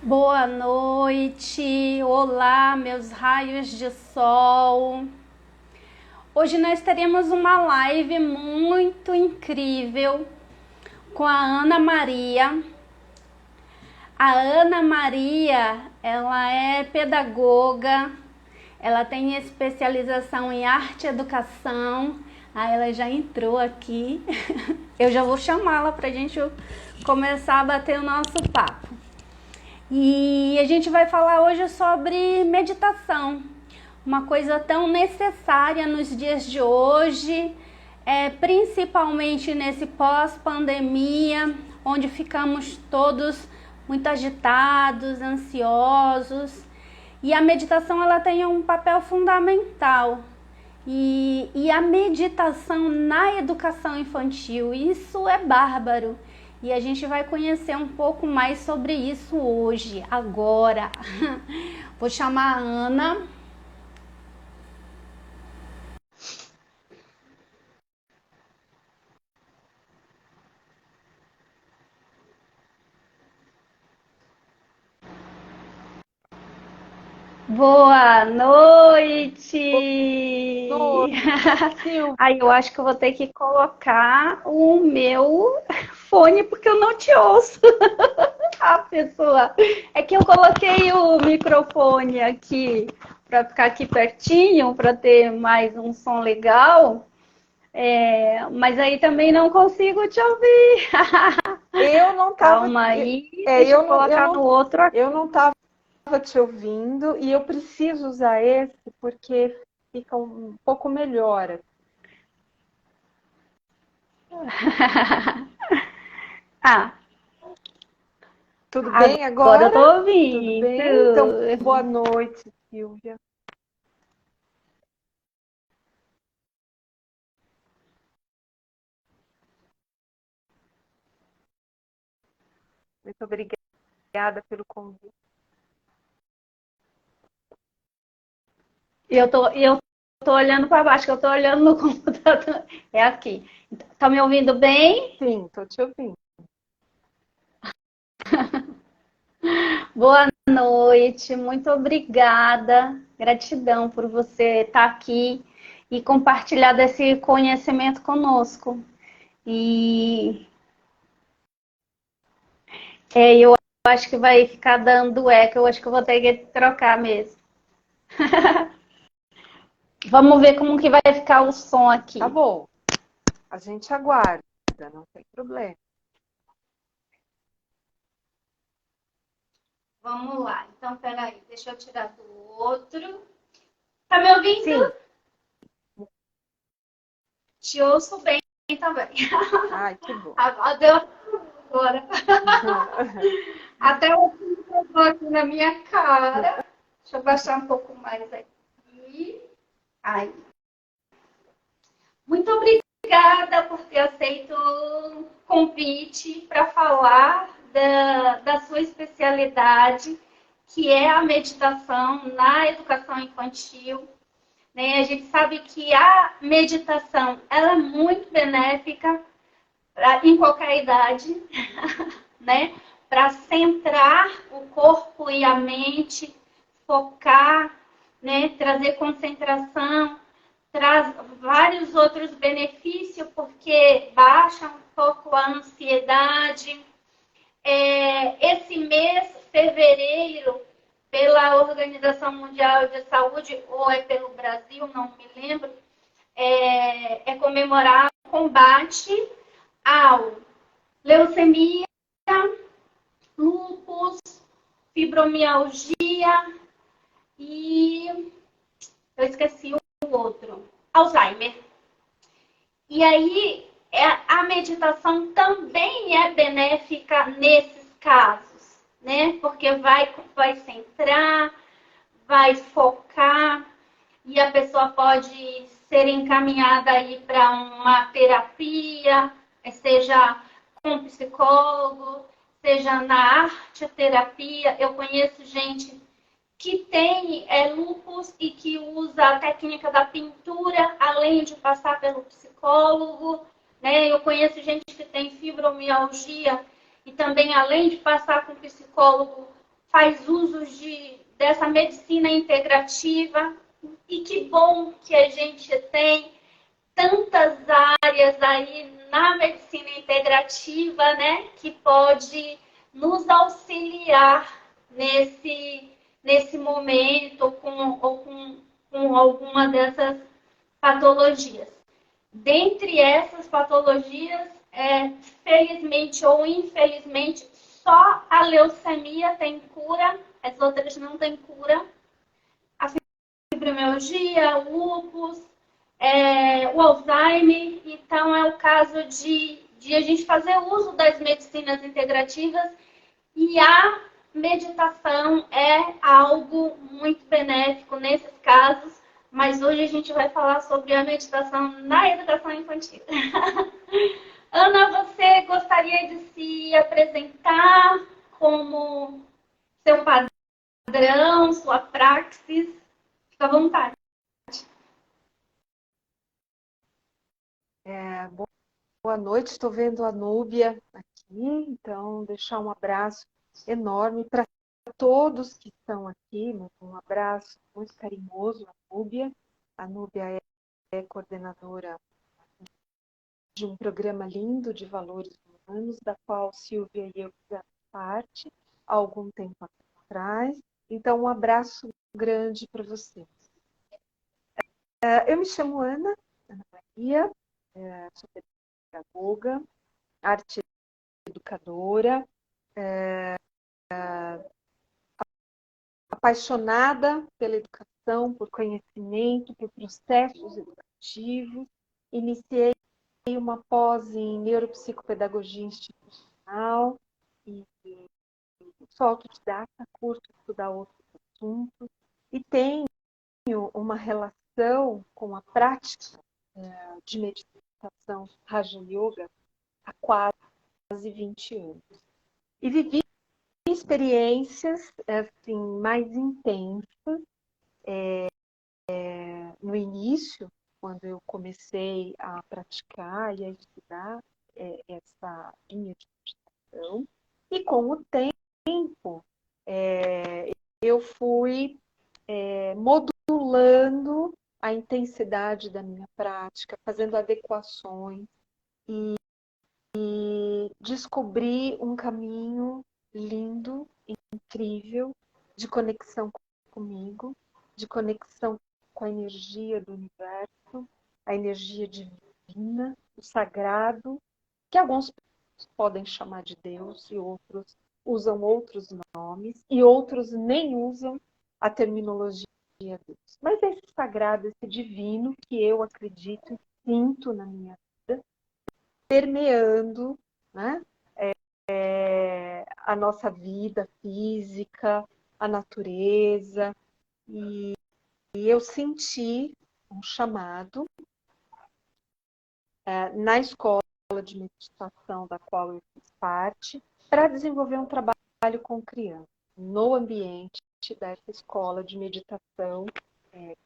Boa noite, olá, meus raios de sol. Hoje nós teremos uma live muito incrível com a Ana Maria. A Ana Maria, ela é pedagoga, ela tem especialização em arte e educação. Ela já entrou aqui. Eu já vou chamá-la para a gente começar a bater o nosso papo. E a gente vai falar hoje sobre meditação, uma coisa tão necessária nos dias de hoje, principalmente nesse pós-pandemia, onde ficamos todos muito agitados, ansiosos. E a meditação ela tem um papel fundamental. E a meditação na educação infantil, isso é bárbaro. E a gente vai conhecer um pouco mais sobre isso hoje, agora. Vou chamar a Ana. Boa noite! Oi, Silvia. Aí eu acho que eu vou ter que colocar o meu fone porque eu não te ouço. Pessoa, é que eu coloquei o microfone aqui para ficar aqui pertinho, para ter mais um som legal, mas aí também não consigo te ouvir. Eu não estava. Calma aí, deixa eu colocar no outro aqui. Eu não estava te ouvindo e eu preciso usar esse porque fica um pouco melhor. Ah, Tudo bem agora eu agora? tô Tudo ouvindo. bem? Então, boa noite, Silvia. Muito obrigada pelo convite. Eu tô olhando para baixo, que eu tô olhando no computador. É aqui. Tá me ouvindo bem? Sim, estou te ouvindo. Boa noite, muito obrigada. Gratidão por você estar aqui e compartilhar desse conhecimento conosco. E eu acho que vai ficar dando eco, eu acho que eu vou ter que trocar mesmo. Vamos ver como que vai ficar o som aqui. Tá bom. A gente aguarda, não tem problema. Vamos lá. Então, peraí, deixa eu tirar do outro. Tá me ouvindo? Sim. Te ouço bem também. Ai, que bom. Deu agora. Até o fundo aqui na minha cara. Deixa eu baixar um pouco mais aqui. Aí. Muito obrigada por ter aceito o convite para falar da sua especialidade, que é a meditação na educação infantil. Né? A gente sabe que a meditação ela é muito benéfica em qualquer idade, né? Para centrar o corpo e a mente, focar, né? Trazer concentração, traz vários outros benefícios, porque baixa um pouco a ansiedade. Esse mês, fevereiro, pela Organização Mundial de Saúde, ou é pelo Brasil, não me lembro, é comemorar o combate ao leucemia, lúpus, fibromialgia e eu esqueci o outro, Alzheimer. E aí a meditação também é benéfica nesses casos, né? Porque vai centrar, vai focar e a pessoa pode ser encaminhada aí para uma terapia, seja com um psicólogo, seja na arte terapia. Eu conheço gente que tem lúpus e que usa a técnica da pintura, além de passar pelo psicólogo. Né? Eu conheço gente que tem fibromialgia e também, além de passar com o psicólogo, faz uso dessa medicina integrativa. E que bom que a gente tem tantas áreas aí na medicina integrativa, né, que pode nos auxiliar nesse momento com alguma dessas patologias. Dentre essas patologias, felizmente ou infelizmente, só a leucemia tem cura, as outras não têm cura. A fibromialgia, o lúpus, o Alzheimer. Então, é o caso de a gente fazer uso das medicinas integrativas, e a meditação é algo muito benéfico nesses casos, mas hoje a gente vai falar sobre a meditação na educação infantil. Ana, você gostaria de se apresentar como seu padrão, sua praxis? Fica à vontade. Boa noite, estou vendo a Núbia aqui, então deixar um abraço enorme para todos que estão aqui, um abraço muito carinhoso à Núbia. A Núbia é coordenadora de um programa lindo de valores humanos, da qual Silvia e eu fizemos parte há algum tempo atrás. Então, um abraço grande para vocês. Eu me chamo Ana Maria, sou pedagoga, arte educadora, apaixonada pela educação, por conhecimento, por processos educativos. Iniciei uma pós em neuropsicopedagogia institucional e sou autodidata, curto estudar outros assuntos e tenho uma relação com a prática de meditação Raja Yoga há quase 20 anos. E vivi experiências assim, mais intensas no início, quando eu comecei a praticar e a estudar essa linha de meditação. E com o tempo, eu fui modulando a intensidade da minha prática, fazendo adequações e descobri um caminho lindo, incrível, de conexão comigo, de conexão com a energia do universo, a energia divina, o sagrado, que alguns podem chamar de Deus e outros usam outros nomes e outros nem usam a terminologia Deus. Mas esse sagrado, esse divino que eu acredito e sinto na minha vida, permeando, né, a nossa vida física, a natureza. E eu senti um chamado na escola de meditação da qual eu fiz parte para desenvolver um trabalho com crianças no ambiente dessa escola de meditação.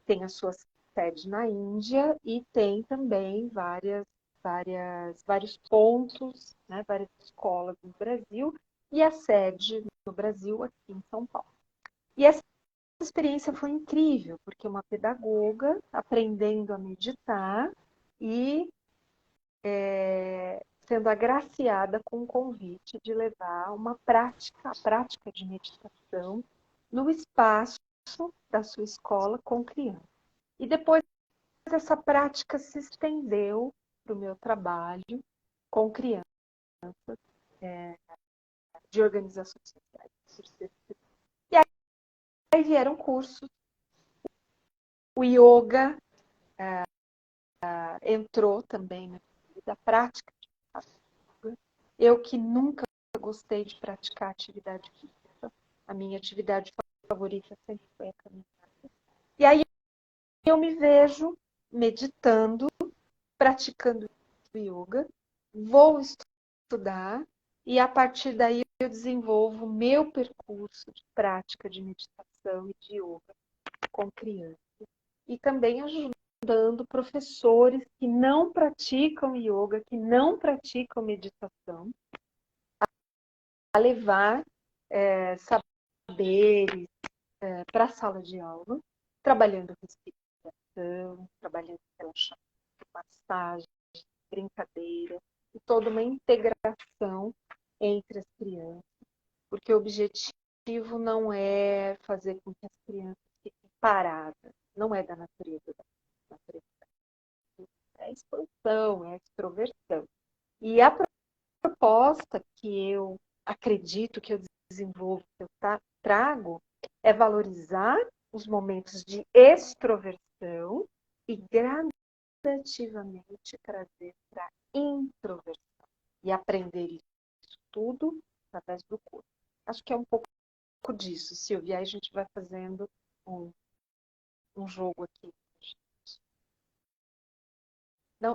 Tem a sua sede na Índia e tem também vários pontos, né, várias escolas no Brasil e a sede no Brasil aqui em São Paulo. E essa experiência foi incrível, porque uma pedagoga aprendendo a meditar e sendo agraciada com o convite de levar a prática de meditação no espaço da sua escola com crianças. E depois essa prática se estendeu para o meu trabalho com crianças de organizações sociais. E aí vieram cursos. O yoga entrou também na vida, prática de yoga. Eu que nunca gostei de praticar atividade física, a minha atividade favorita sempre foi a caminhada. E aí eu me vejo meditando, praticando yoga, vou estudar e a partir daí eu desenvolvo o meu percurso de prática de meditação e de yoga com crianças. E também ajudando professores que não praticam yoga, que não praticam meditação, a levar deles para a sala de aula, trabalhando respiração, trabalhando relaxamento, massagem, brincadeira, e toda uma integração entre as crianças, porque o objetivo não é fazer com que as crianças fiquem paradas, não é da natureza da natureza. É a expansão, é a extroversão. E a proposta que eu acredito, que eu desenvolvo, que eu trago, é valorizar os momentos de extroversão e gradativamente trazer para introversão. E aprender isso tudo através do corpo. Acho que é um pouco disso, Silvia. Aí a gente vai fazendo um jogo aqui.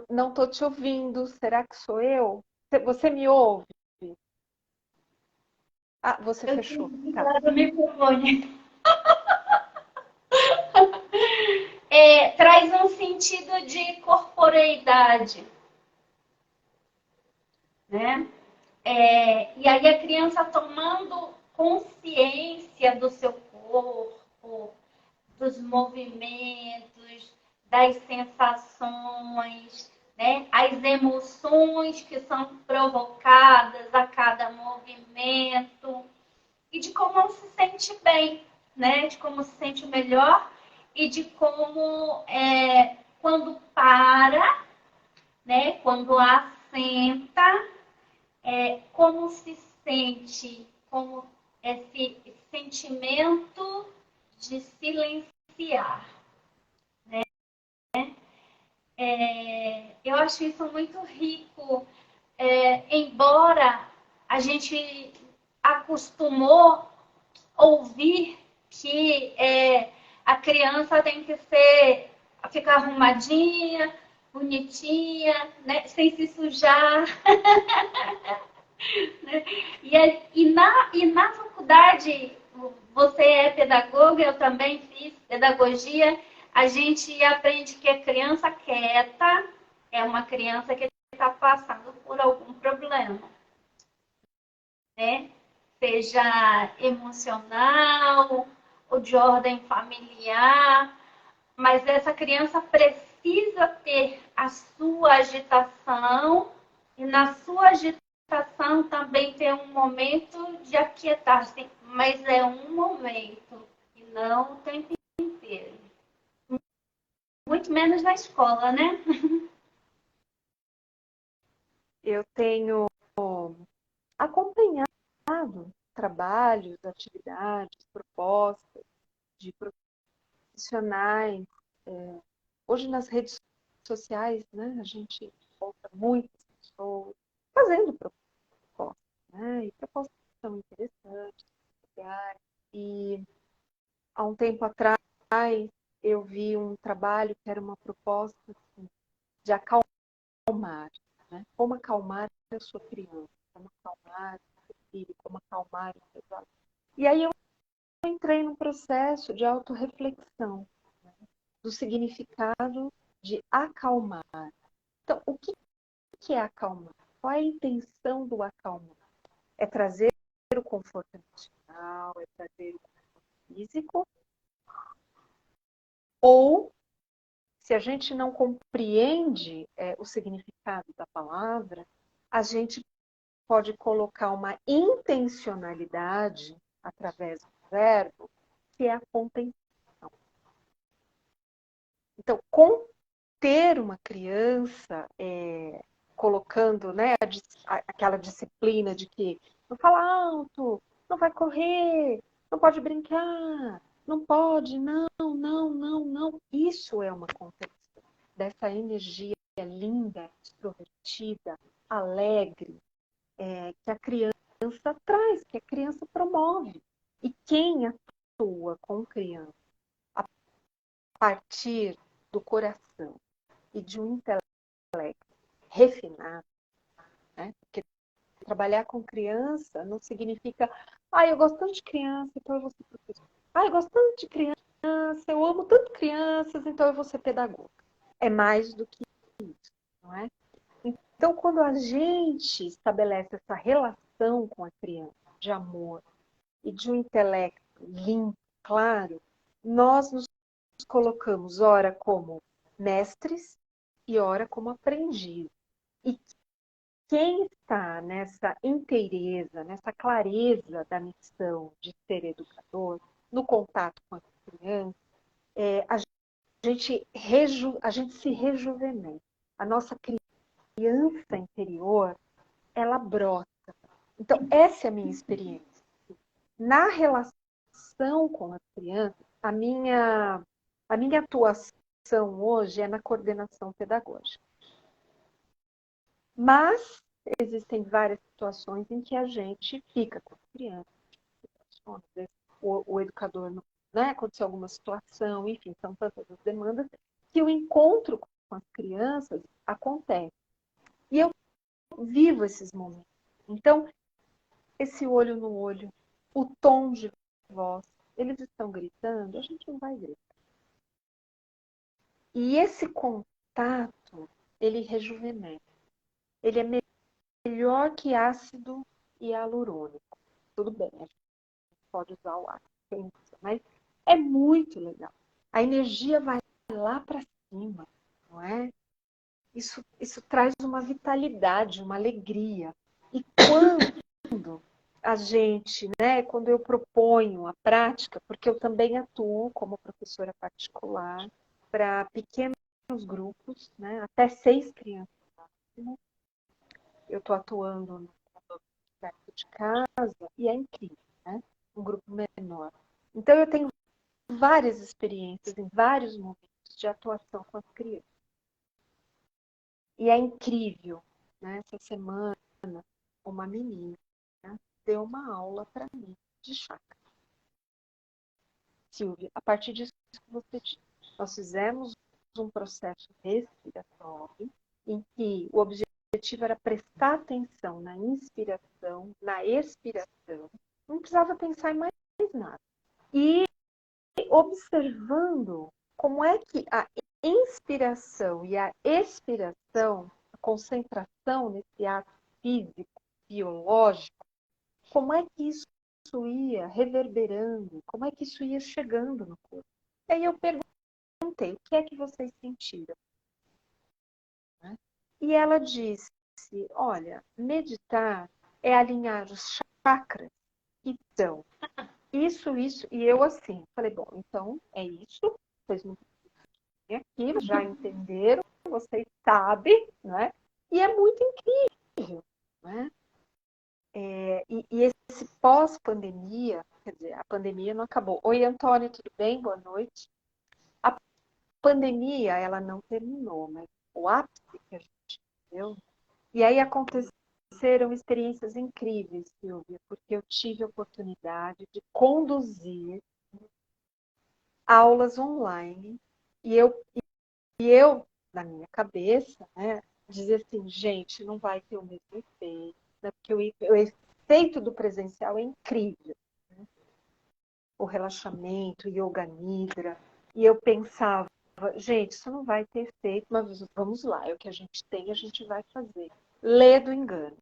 Não estou te ouvindo. Será que sou eu? Você me ouve? Ah, você Eu fechou. tinha Tá. desligado o microfone. Traz um sentido de corporeidade, né? E aí a criança tomando consciência do seu corpo, dos movimentos, das sensações, né? As emoções que são provocadas a cada movimento e de como se sente bem, né? De como se sente melhor e de como quando para, né? Quando assenta, como se sente, como esse sentimento de silenciar. Eu acho isso muito rico, embora a gente acostumou ouvir que a criança tem que ficar arrumadinha, bonitinha, né, sem se sujar. Né? E na faculdade, você é pedagoga, eu também fiz pedagogia, a gente aprende que a criança quieta é uma criança que está passando por algum problema, né? Seja emocional ou de ordem familiar, mas essa criança precisa ter a sua agitação e na sua agitação também ter um momento de aquietar-se, mas é um momento e não o tempo inteiro. Muito menos na escola, né? Eu tenho acompanhado trabalhos, atividades, propostas de profissionais. Hoje nas redes sociais, né, a gente encontra muitas pessoas fazendo propostas, né, e propostas que são interessantes, legais. E há um tempo atrás eu vi um trabalho que era uma proposta assim, de acalmar, né? Como acalmar a sua criança, como acalmar o seu filho, como acalmar os seus alunos. E aí eu entrei num processo de autorreflexão, né, do significado de acalmar. Então, o que é acalmar? Qual é a intenção do acalmar? É trazer o conforto emocional, é trazer o conforto físico, ou se a gente não compreende o significado da palavra, a gente pode colocar uma intencionalidade através do verbo, que é a contenção. Então, conter uma criança, colocando, né, aquela disciplina de que não fala alto, não vai correr, não pode brincar, não pode, não, não, não, não. Isso é uma contenção dessa energia linda, extrovertida, alegre, que a criança traz, que a criança promove. E quem atua com criança a partir do coração e de um intelecto refinado, né? Porque trabalhar com criança não significa, eu gosto tanto de criança, então eu vou ser professor. Eu gosto tanto de criança, eu amo tanto crianças, então eu vou ser pedagoga. É mais do que isso, não é? Então, quando a gente estabelece essa relação com a criança de amor e de um intelecto limpo, claro, nós nos colocamos ora como mestres e ora como aprendizes. E quem está nessa inteireza, nessa clareza da missão de ser educador, no contato com as crianças, a gente se rejuvenesce. A nossa criança interior, ela brota. Então, essa é a minha experiência. Na relação com as crianças, a minha atuação hoje é na coordenação pedagógica. Mas existem várias situações em que a gente fica com as crianças. O educador, né, aconteceu alguma situação, enfim, são tantas as demandas, que o encontro com as crianças acontece. E eu vivo esses momentos. Então, esse olho no olho, o tom de voz, eles estão gritando, a gente não vai gritar. E esse contato, ele rejuvenesce. Ele é melhor que ácido hialurônico. Tudo bem, a gente pode usar o ácido, mas é muito legal. A energia vai lá para cima, não é? Isso traz uma vitalidade, uma alegria. E quando a gente, né, quando eu proponho a prática, porque eu também atuo como professora particular para pequenos grupos, né, até 6 crianças. Eu estou atuando no perto de casa e é incrível, né? Um grupo menor. Então eu tenho várias experiências em vários momentos de atuação com as crianças. E é incrível, né? Essa semana, uma menina, né, deu uma aula para mim de chakra. Silvia, a partir disso que você disse, nós fizemos um processo respiratório em que o objetivo era prestar atenção na inspiração, na expiração, não precisava pensar em mais nada. E observando como é que a inspiração e a expiração, a concentração nesse ato físico, biológico, como é que isso ia reverberando, como é que isso ia chegando no corpo. E aí eu perguntei, o que é que vocês sentiram? E ela disse, olha, meditar é alinhar os chakras que estão isso, e eu assim, falei, bom, então é isso, vocês não têm aqui, já entenderam, vocês sabem, né? E é muito incrível, né? E esse pós-pandemia, quer dizer, a pandemia não acabou. Oi, Antônio, tudo bem? Boa noite. A pandemia, ela não terminou, mas o ápice que a gente viveu, e aí aconteceram experiências incríveis, Silvia, porque eu tive a oportunidade de conduzir aulas online e eu na minha cabeça, né, dizia assim, gente, não vai ter o mesmo efeito, né, porque o efeito do presencial é incrível, né? O relaxamento, o yoga nidra, e eu pensava, gente, isso não vai ter efeito, mas vamos lá, é o que a gente tem, a gente vai fazer. Lê do engano.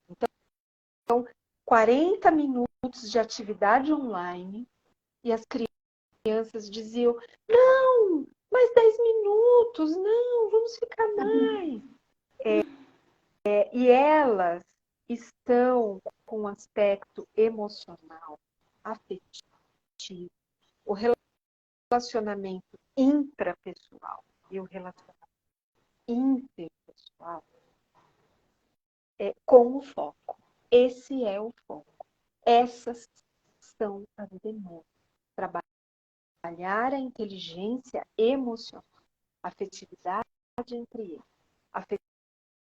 Então, 40 minutos de atividade online e as crianças diziam, não, mais 10 minutos, não, vamos ficar mais. E elas estão com um aspecto emocional, afetivo, o relacionamento intrapessoal e o relacionamento interpessoal com o foco. Esse é o foco. Essas são as demandas. Trabalhar a inteligência emocional, a afetividade entre eles, a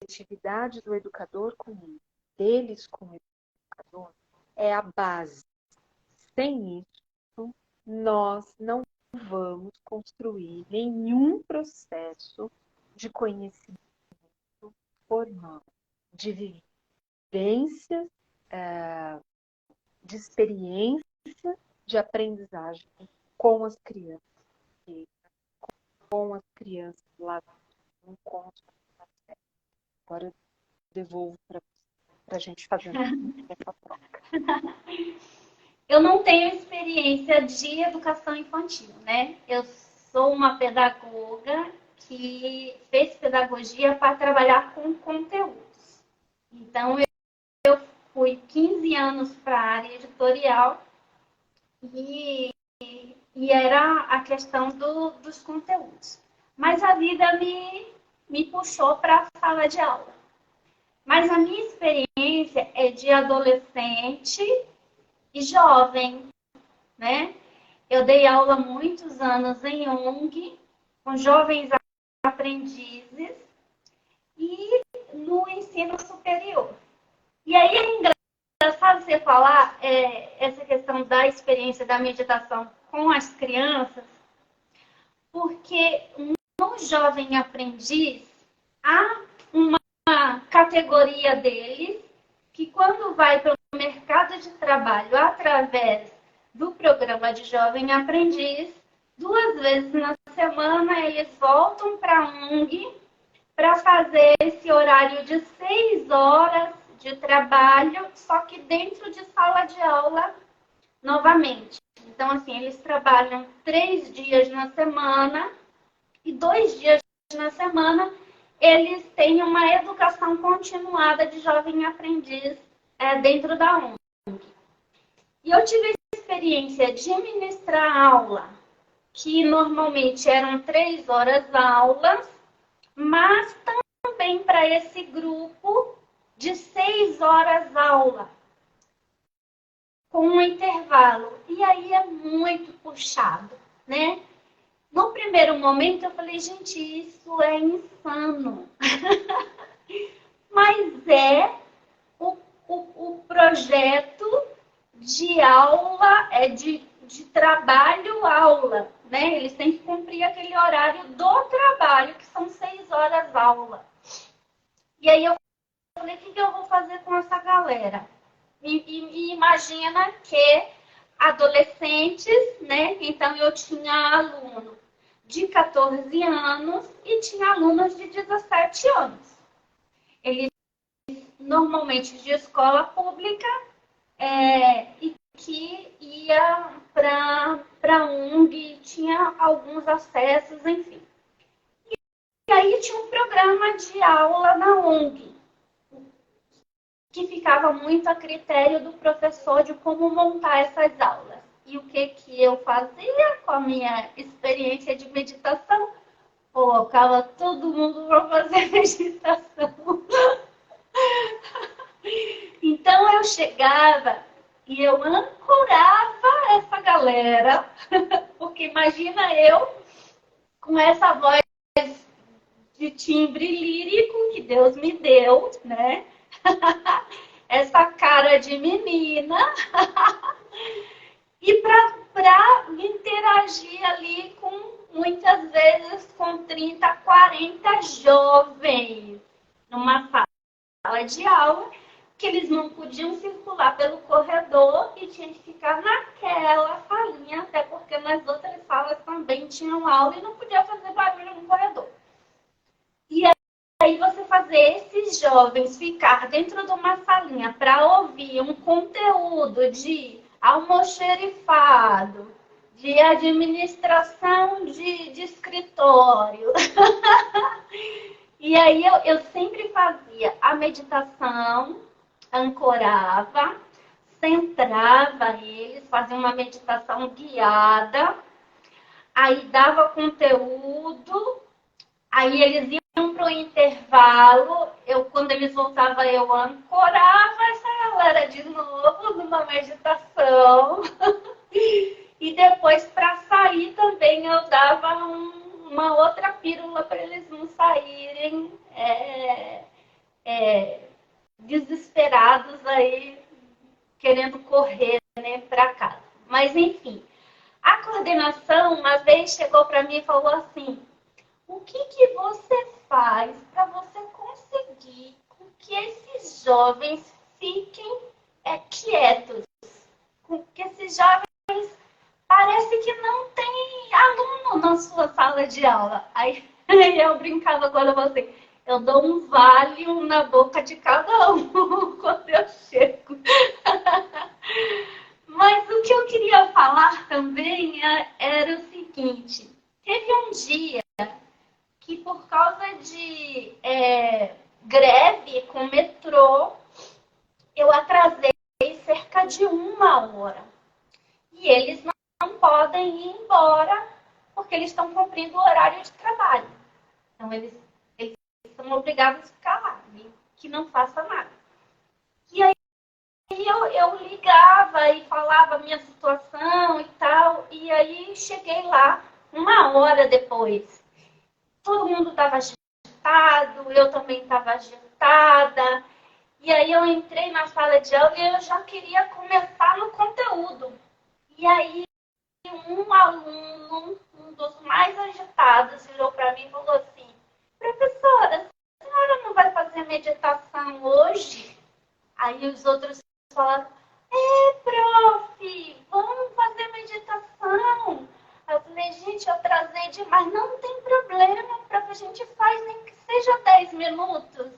afetividade do educador com ele, deles com o educador, é a base. Sem isso, nós não vamos construir nenhum processo de conhecimento formal, de vivências, de experiência, de aprendizagem com as crianças, com as crianças lá no encontro. Agora eu devolvo para a gente fazer essa troca. Eu não tenho experiência de educação infantil, né? Eu sou uma pedagoga que fez pedagogia para trabalhar com conteúdos. Então, eu fui 15 anos para a área editorial e era a questão dos conteúdos. Mas a vida me puxou para a sala de aula. Mas a minha experiência é de adolescente e jovem, né? Eu dei aula muitos anos em ONG, com jovens aprendizes e no ensino superior. E aí é engraçado você falar essa questão da experiência da meditação com as crianças, porque no jovem aprendiz há uma categoria deles que quando vai para o mercado de trabalho através do programa de jovem aprendiz, 2 vezes na semana eles voltam para a ONG para fazer esse horário de 6 horas de trabalho, só que dentro de sala de aula novamente. Então, assim, eles trabalham 3 dias na semana e 2 dias na semana eles têm uma educação continuada de jovem aprendiz dentro da ONG. E eu tive a experiência de ministrar aula, que normalmente eram 3 horas aulas, mas também para esse grupo de 6 horas aula, com um intervalo. E aí é muito puxado, né? No primeiro momento eu falei, gente, isso é insano. Mas é o projeto de aula, de trabalho-aula, né? Eles têm que cumprir aquele horário do trabalho, que são 6 horas aula. E aí eu falei, o que eu vou fazer com essa galera? E imagina que adolescentes, né? Então eu tinha aluno de 14 anos e tinha alunos de 17 anos. Eles normalmente de escola pública e que ia para ONG, tinha alguns acessos, enfim. E aí tinha um programa de aula na ONG, que ficava muito a critério do professor de como montar essas aulas. E o que eu fazia com a minha experiência de meditação? Colocava todo mundo para fazer meditação. Então eu chegava e eu ancorava essa galera, porque imagina eu com essa voz de timbre lírico que Deus me deu, né? Essa cara de menina e para interagir ali com, muitas vezes, com 30, 40 jovens numa sala de aula, que eles não podiam circular pelo corredor e tinham que ficar naquela salinha, até porque nas outras salas também tinham aula e não podia fazer barulho no corredor. E aí você fazer esses jovens ficar dentro de uma salinha para ouvir um conteúdo de almoxerifado, de administração de escritório. E aí eu sempre fazia a meditação, ancorava, centrava eles, fazia uma meditação guiada, aí dava conteúdo, aí eles iam para o intervalo, quando eles voltavam, eu ancorava essa galera de novo numa meditação. E depois, para sair também, eu dava uma outra pílula para eles não saírem desesperados aí, querendo correr, né, para casa. Mas, enfim, a coordenação uma vez chegou para mim e falou assim, o que você faz para você conseguir que esses jovens fiquem quietos? Que esses jovens parece que não tem aluno na sua sala de aula. Aí eu brincava agora você, eu dou um Valium na boca de cada um quando eu chego. Mas o que eu queria falar também era o seguinte: teve um dia que por causa de greve com o metrô, eu atrasei cerca de 1 hora. E eles não podem ir embora porque eles estão cumprindo o horário de trabalho. Então, eles são obrigados a ficar lá, que não faça nada. E aí eu ligava e falava a minha situação e tal. E aí cheguei lá 1 hora depois. Todo mundo estava agitado, eu também estava agitada. E aí eu entrei na sala de aula e eu já queria começar no conteúdo. E aí um aluno, um dos mais agitados, virou para mim e falou assim: professora, a senhora não vai fazer meditação hoje? Aí os outros falaram: prof, vamos fazer meditação. Eu falei: gente, eu atrasei demais. Não tem problema, prof, a gente faz nem que seja 10 minutos. Eu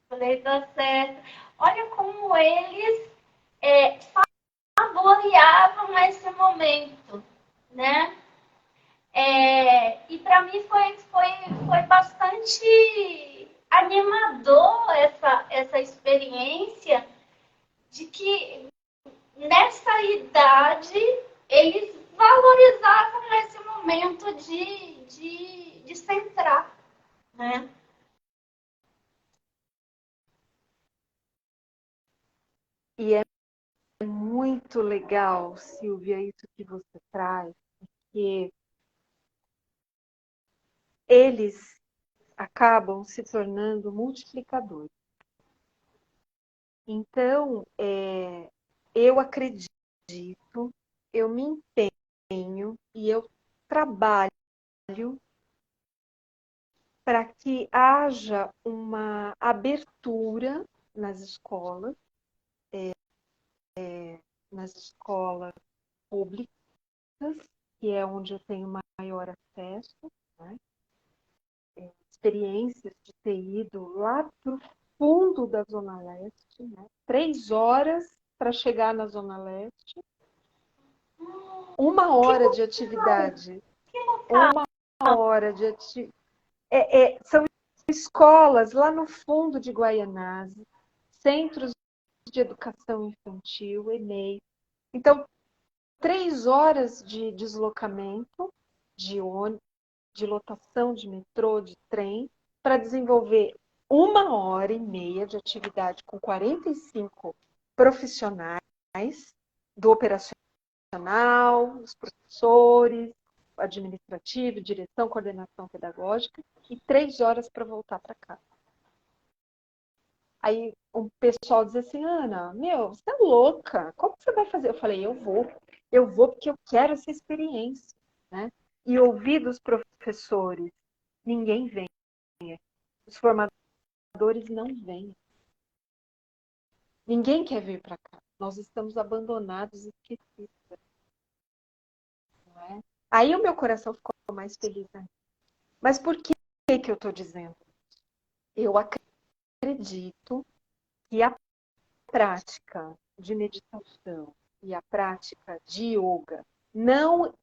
falei: tá certo. Olha como eles saboreavam esse momento, né? E para mim foi bastante animador essa experiência de que nessa idade eles valorizavam esse momento de centrar, né? E é muito legal, Silvia, isso que você traz, porque eles acabam se tornando multiplicadores. Então, eu acredito, eu me empenho e eu trabalho para que haja uma abertura nas escolas públicas, que é onde eu tenho maior acesso, né? Experiências de ter ido lá para o fundo da Zona Leste, né? 3 horas para chegar na Zona Leste, 1 hora de atividade, Que local? 1 hora de atividade. São escolas lá no fundo de Guaianazes, centros de educação infantil, EMEI. Então, 3 horas de deslocamento de ônibus, de lotação de metrô, de trem, para desenvolver 1 hora e meia de atividade com 45 profissionais do operacional, os professores, administrativo, direção, coordenação pedagógica, e 3 horas para voltar para casa. Aí o pessoal diz assim: Ana, você é louca, como você vai fazer? Eu falei: eu vou porque eu quero essa experiência, né? E ouvir dos professores: ninguém vem, os formadores não vêm, ninguém quer vir para cá, nós estamos abandonados e esquecidos, não é? Aí o meu coração ficou mais feliz ainda. Mas por que eu estou dizendo? Eu acredito que a prática de meditação e a prática de yoga, não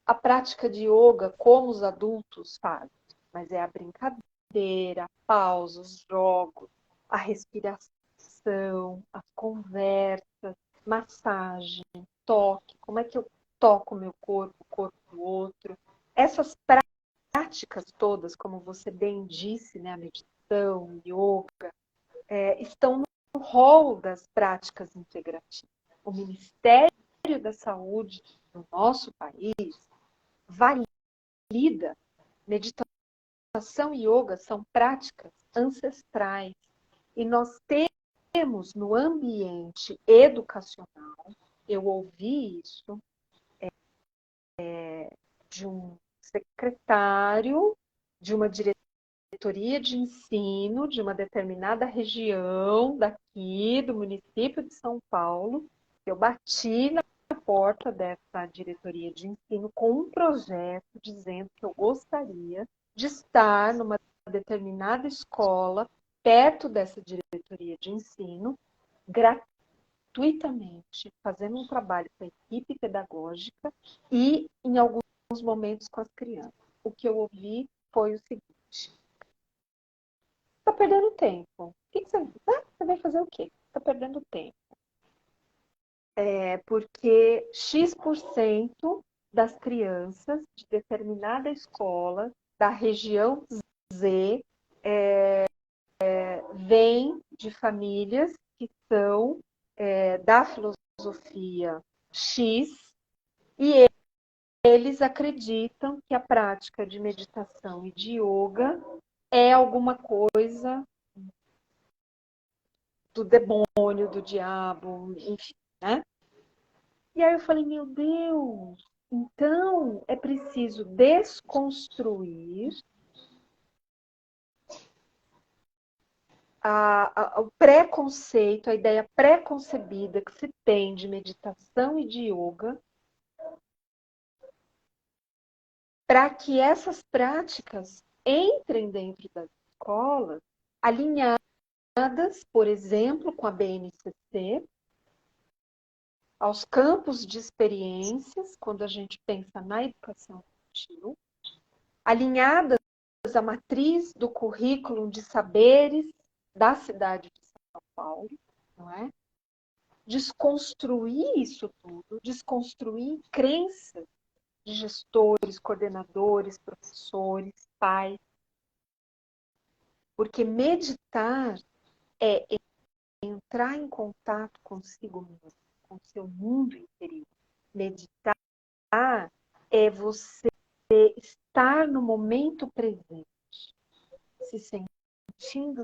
a prática de yoga como os adultos fazem, mas é a brincadeira, a pausa, os jogos, a respiração, as conversas, massagem, toque, como é que eu toco o meu corpo, o corpo do outro. Essas práticas todas, como você bem disse, né, a meditação, o yoga, estão no rol das práticas integrativas. O Ministério da Saúde do nosso país valida meditação e yoga são práticas ancestrais e nós temos no ambiente educacional, eu ouvi isso de um secretário de uma diretoria de ensino de uma determinada região daqui do município de São Paulo. Eu bati na porta dessa diretoria de ensino com um projeto dizendo que eu gostaria de estar numa determinada escola perto dessa diretoria de ensino, gratuitamente, fazendo um trabalho com a equipe pedagógica e, em alguns momentos, com as crianças. O que eu ouvi foi o seguinte: está perdendo tempo. O que você vai fazer? Você vai fazer o quê? Está perdendo tempo. Porque X% das crianças de determinada escola, da região Z, vêm de famílias que são da filosofia X e eles acreditam que a prática de meditação e de yoga é alguma coisa do demônio, do diabo, enfim, né? E aí eu falei, meu Deus, então é preciso desconstruir o preconceito, a ideia pré-concebida que se tem de meditação e de yoga, para que essas práticas entrem dentro das escolas, alinhadas, por exemplo, com a BNCC, aos campos de experiências, quando a gente pensa na educação infantil, alinhadas à matriz do currículo de saberes da cidade de São Paulo, não é? Desconstruir isso tudo, desconstruir crenças de gestores, coordenadores, professores, pais, porque meditar é entrar em contato consigo mesmo, com o seu mundo interior. Meditar é você estar no momento presente, se sentindo,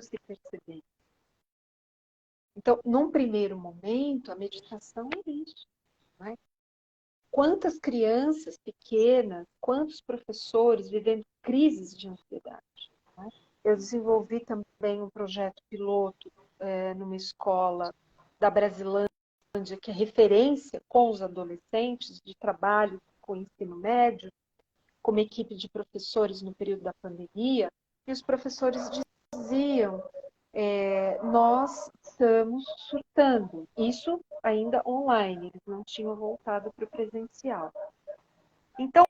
se percebendo. Então, num primeiro momento, a meditação é isso. Não é? Quantas crianças pequenas, quantos professores vivendo crises de ansiedade. Não é? Eu desenvolvi também um projeto piloto numa escola da Brasilândia, que é referência com os adolescentes de trabalho com o ensino médio, como equipe de professores no período da pandemia, e os professores diziam, nós estamos surtando. Isso ainda online, eles não tinham voltado para o presencial. Então,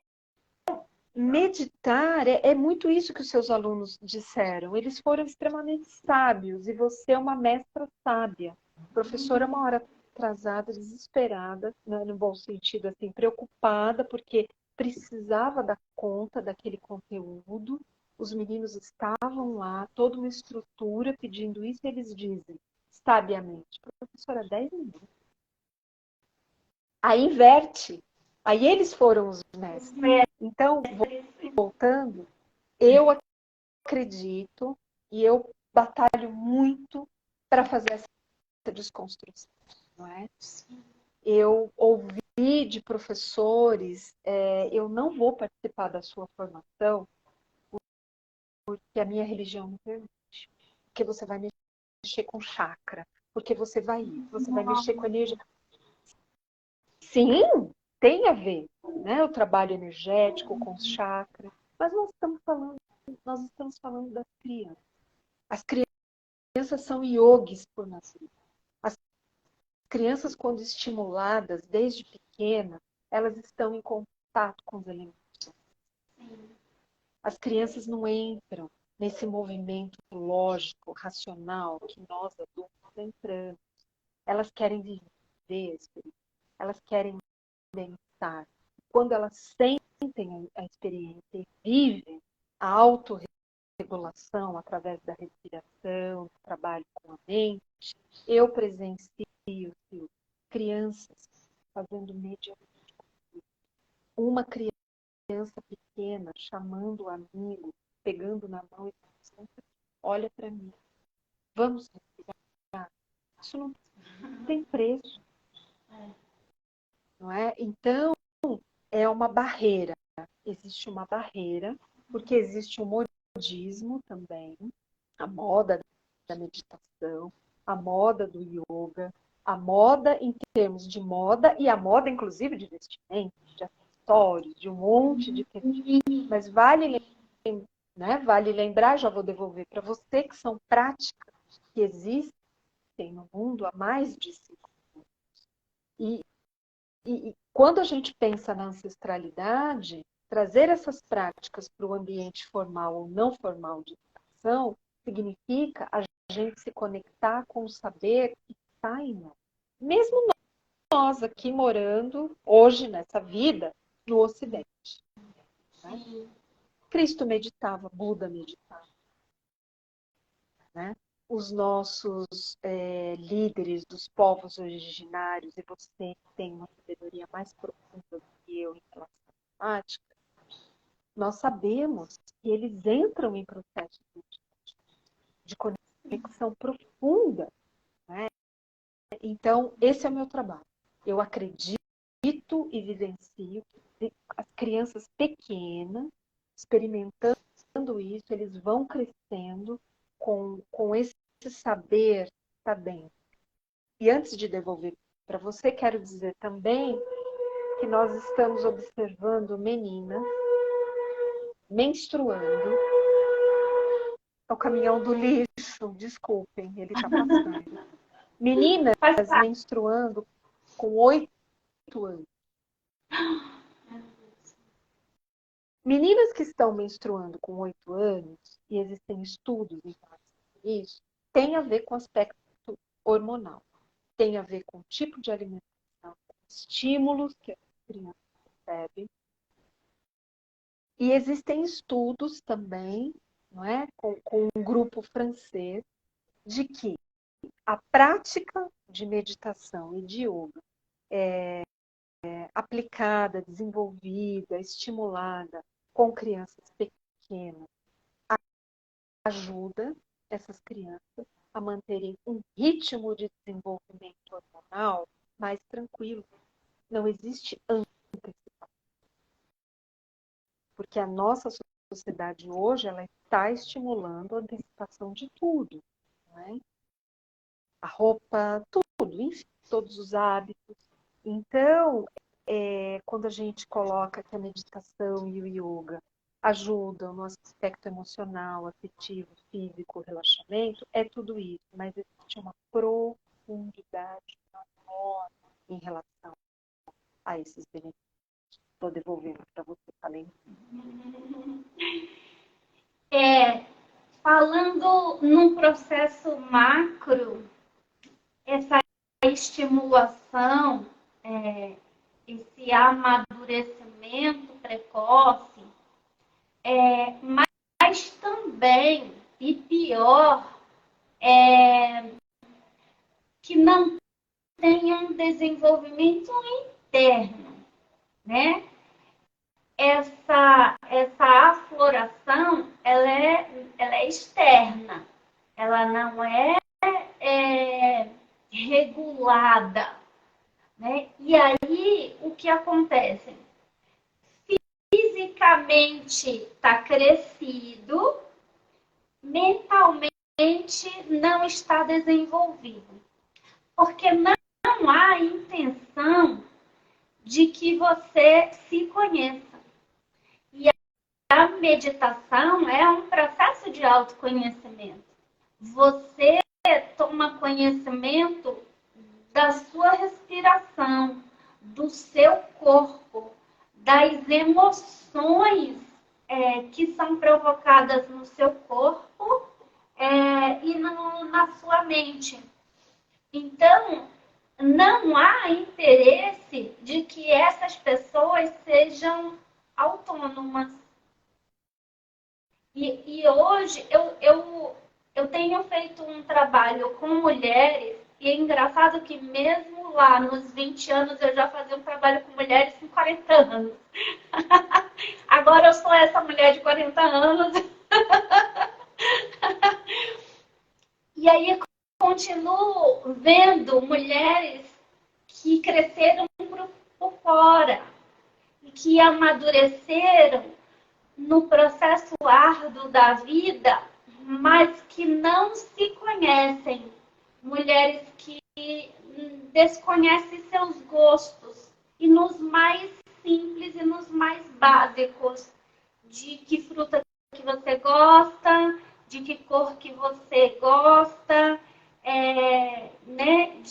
meditar é muito isso que os seus alunos disseram. Eles foram extremamente sábios e você é uma mestra sábia. Professora, uma hora atrasada, desesperada, né, no bom sentido, assim, preocupada, porque precisava dar conta daquele conteúdo. Os meninos estavam lá, toda uma estrutura pedindo isso, e eles dizem, sabiamente, professora, 10 minutos. Aí inverte. Aí eles foram os mestres. Então, voltando, eu acredito e eu batalho muito para fazer essa desconstrução, não é? Eu ouvi de professores, eu não vou participar da sua formação porque a minha religião não permite, porque você vai mexer com chakra, porque você vai mexer com energia. Sim, tem a ver, né? O trabalho energético com os chakras, mas nós estamos falando das crianças. As crianças são yogis por natureza. As crianças, quando estimuladas desde pequenas, elas estão em contato com os elementos. As crianças não entram nesse movimento lógico, racional, que nós adultos entramos. Elas querem viver a experiência. Elas querem bem-estar. Quando elas sentem a experiência e vivem a autorregulação através da respiração, do trabalho com a mente, eu presencio crianças fazendo mediação. Uma criança pequena chamando o amigo, pegando na mão e dizendo, olha para mim, vamos respirar. Isso não tem preço. Não é? Então, é uma barreira. Existe uma barreira, porque existe o modismo também, a moda da meditação, a moda do yoga, a moda em termos de moda e a moda, inclusive, de vestimento, de acessórios, de um monte de coisas. Mas vale lembrar, já vou devolver para você, que são práticas que existem no mundo há mais de 5 anos. E, e quando a gente pensa na ancestralidade, trazer essas práticas para o ambiente formal ou não formal de educação significa a gente se conectar com o saber que está em nós. Mesmo nós aqui morando, hoje, nessa vida, no Ocidente. Né? Cristo meditava, Buda meditava. Né? Os nossos líderes dos povos originários, e você que tem uma sabedoria mais profunda do que eu em relação à prática, nós sabemos que eles entram em processo de conexão profunda. Né? Então, esse é o meu trabalho. Eu acredito e vivencio as crianças pequenas, experimentando isso, eles vão crescendo com esse saber que está dentro. E antes de devolver para você, quero dizer também que nós estamos observando meninas menstruando. É o caminhão do lixo, desculpem, ele está passando. Meninas menstruando com 8 anos. Meninas que estão menstruando com 8 anos, e existem estudos em relação a isso, tem a ver com o aspecto hormonal. Tem a ver com o tipo de alimentação, com estímulos que a criança recebe. E existem estudos também, não é, com um grupo francês, de que a prática de meditação e de yoga aplicada, desenvolvida, estimulada com crianças pequenas, ajuda essas crianças a manterem um ritmo de desenvolvimento hormonal mais tranquilo. Não existe antecipação. Porque a nossa sociedade hoje ela está estimulando a antecipação de tudo. Não é? A roupa, tudo, enfim, todos os hábitos. Então, quando a gente coloca que a meditação e o yoga ajudam no aspecto emocional, afetivo, físico, relaxamento, é tudo isso, mas existe uma profundidade maior em relação a esses benefícios. Estou devolvendo para você, além. Falando num processo macro, essa estimulação, esse amadurecimento precoce, mas também, e pior, que não tenha um desenvolvimento interno, né? Essa afloração, ela é externa, ela não é regulada, né? E aí, o que acontece? Fisicamente está crescido, mentalmente não está desenvolvido. Porque não há intenção de que você se conheça. E a meditação é um processo de autoconhecimento. Você toma conhecimento da sua respiração, do seu corpo, das emoções que são provocadas no seu corpo e na sua mente. Então, não há interesse de que essas pessoas sejam autônomas. E hoje eu tenho feito um trabalho com mulheres, e é engraçado que mesmo lá nos 20 anos eu já fazia um trabalho com mulheres com 40 anos. Agora eu sou essa mulher de 40 anos. E aí continuo vendo mulheres que cresceram por fora e que amadureceram no processo árduo da vida, mas que não se conhecem. Mulheres que desconhecem seus gostos e nos mais simples e nos mais básicos, de que fruta que você gosta, de que cor que você gosta, né?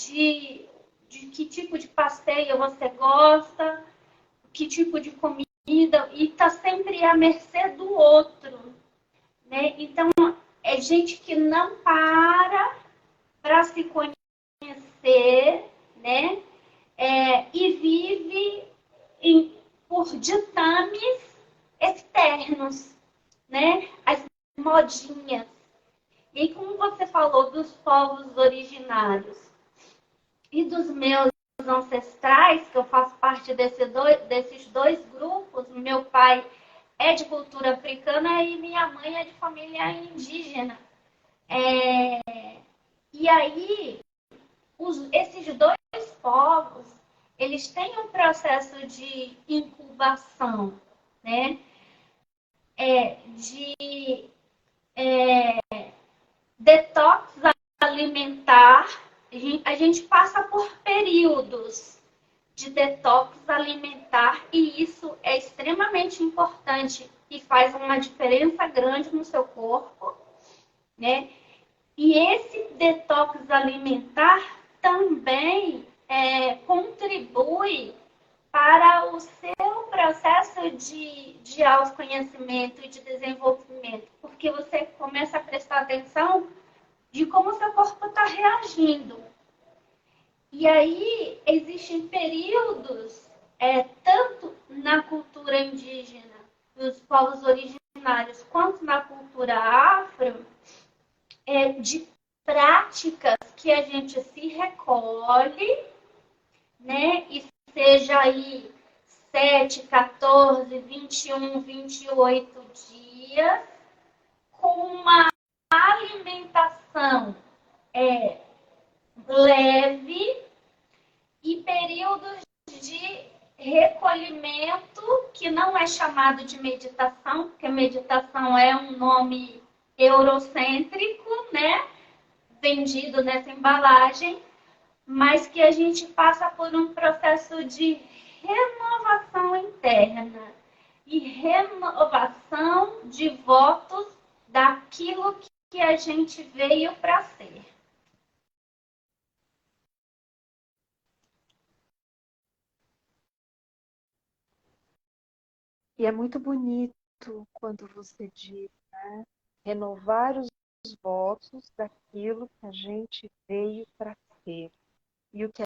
de que tipo de passeio você gosta, que tipo de comida, e tá sempre à mercê do outro, né? Então, é gente que não para se conhecer, né? E vive por ditames externos, né? As modinhas. E aí, como você falou dos povos originários e dos meus ancestrais, que eu faço parte desses dois grupos, meu pai é de cultura africana e minha mãe é de família indígena. E aí, esses dois povos, eles têm um processo de incubação, né? De detox alimentar. A gente passa por períodos de detox alimentar e isso é extremamente importante e faz uma diferença grande no seu corpo, né? E esse detox alimentar também contribui para o seu processo de autoconhecimento e de desenvolvimento, porque você começa a prestar atenção de como o seu corpo está reagindo. E aí existem períodos, tanto na cultura indígena, dos povos originários, quanto na cultura afro, de práticas que a gente se recolhe, né? E seja aí 7, 14, 21, 28 dias, com uma alimentação leve e períodos de recolhimento, que não é chamado de meditação, porque meditação é um nome eurocêntrico, né? Vendido nessa embalagem, mas que a gente passa por um processo de renovação interna e renovação de votos daquilo que a gente veio para ser. E é muito bonito quando você diz, né? Renovar os votos daquilo que a gente veio para ser. E o que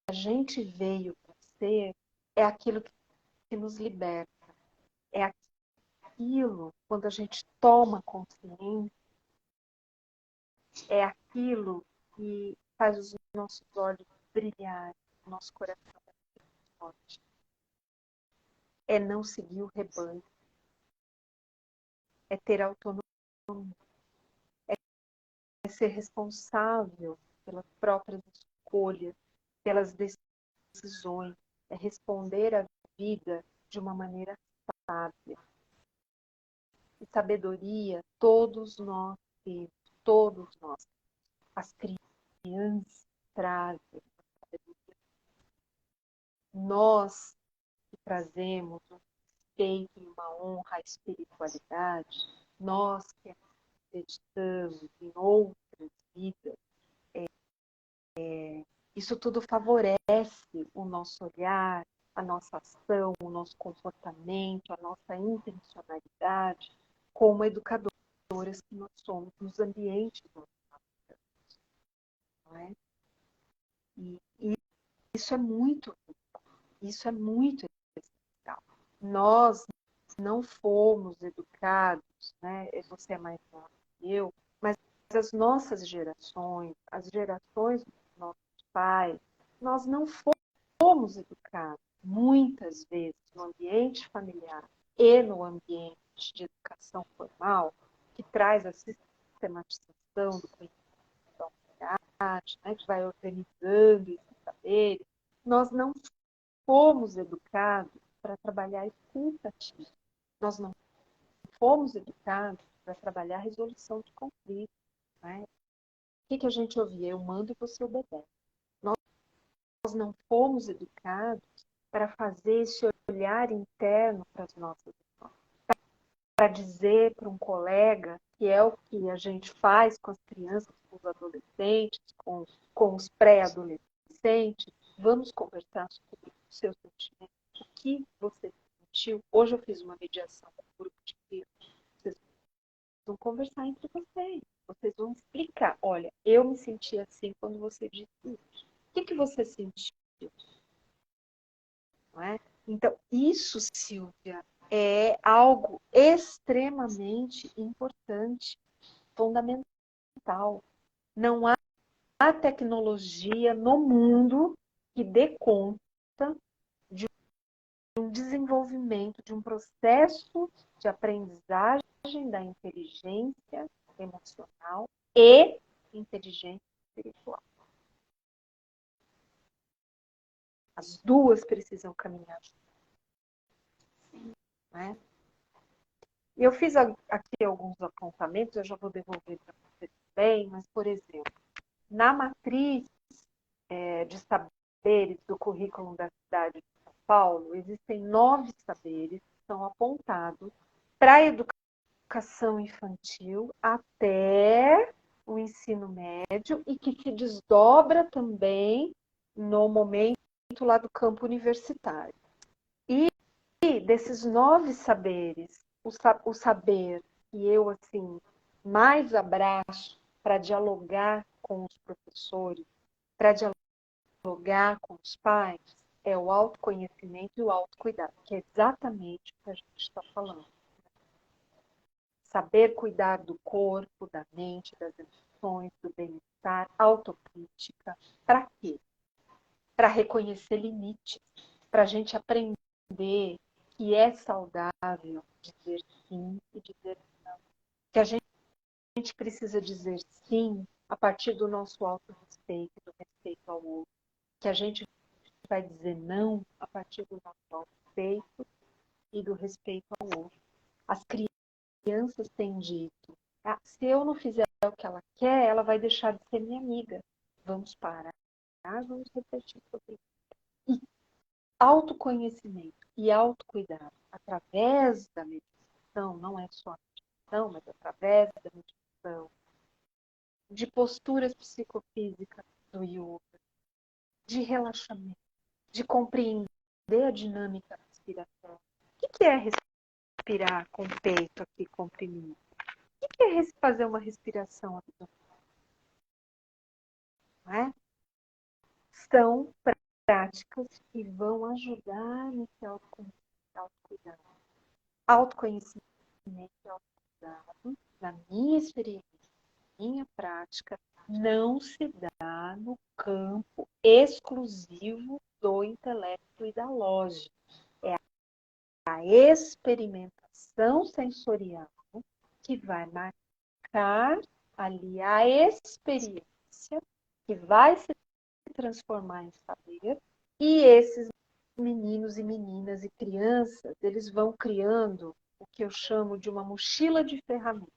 a gente veio para ser é aquilo que nos liberta. É aquilo, quando a gente toma consciência, é aquilo que faz os nossos olhos brilharem, o nosso coração forte. É não seguir o rebanho, é ter autonomia, é ser responsável pelas próprias escolhas, pelas decisões, é responder à vida de uma maneira sábia. E sabedoria, todos nós temos, todos nós. As crianças trazem sabedoria. Nós que trazemos um respeito e uma honra à espiritualidade, nós que acreditamos em outras vidas, isso tudo favorece o nosso olhar, a nossa ação, o nosso comportamento, a nossa intencionalidade como educadoras que nós somos nos ambientes onde nós estamos, não é? E isso é muito, isso é muito essencial. Nós não fomos educados, né? Você é mais nova que eu, mas as nossas gerações, as gerações dos nossos pais, nós não fomos educados muitas vezes no ambiente familiar e no ambiente de educação formal, que traz a sistematização do conhecimento da humanidade, né, que vai organizando esses saberes, nós não fomos educados para trabalhar a escuta ativa. Nós não fomos educados para trabalhar a resolução de conflitos. Né? O que a gente ouvia? Eu mando e você obedece. Nós não fomos educados para fazer esse olhar interno para as nossas emoções. Para dizer para um colega, que é o que a gente faz com as crianças, com os adolescentes, com os pré-adolescentes, sente, vamos conversar sobre o seu sentimento, o que você sentiu. Hoje eu fiz uma mediação com um grupo de crianças. Vocês vão conversar entre vocês. Vocês vão explicar. Olha, eu me senti assim quando você disse isso. O que você sentiu? Não é? Então, isso, Silvia, é algo extremamente importante, fundamental. Não há tecnologia no mundo que dê conta de um desenvolvimento, de um processo de aprendizagem da inteligência emocional e inteligência espiritual. As duas precisam caminhar juntas, né? Eu fiz aqui alguns apontamentos, eu já vou devolver para você também, mas, por exemplo, na matriz de saberes do currículo da cidade de São Paulo, existem 9 saberes que são apontados para a educação infantil até o ensino médio e que se desdobra também no momento lá do campo universitário. E desses 9 saberes, o saber que eu assim mais abraço para dialogar com os professores, para dialogar com os pais, é o autoconhecimento e o autocuidado, que é exatamente o que a gente está falando. Saber cuidar do corpo, da mente, das emoções, do bem-estar, autocrítica. Para quê? Para reconhecer limites, para a gente aprender que é saudável dizer sim e dizer não. Que a gente precisa dizer sim a partir do nosso autorrespeito, do respeito ao outro. Que a gente vai dizer não a partir do nosso autorrespeito e do respeito ao outro. As crianças têm dito, se eu não fizer o que ela quer, ela vai deixar de ser minha amiga. Vamos parar, vamos refletir sobre isso. E autoconhecimento e autocuidado através da meditação, não é só a meditação, mas através da meditação, de posturas psicofísicas do yoga, de relaxamento, de compreender a dinâmica da respiração. O que é respirar com o peito aqui comprimido? O que é fazer uma respiração abdominal? Não é? São práticas que vão ajudar nesse autocuidado. Autoconhecimento e autocuidado, na minha experiência, na minha prática, não se dá no campo exclusivo do intelecto e da lógica. É a experimentação sensorial que vai marcar ali a experiência que vai se transformar em saber, e esses meninos e meninas e crianças, eles vão criando o que eu chamo de uma mochila de ferramentas.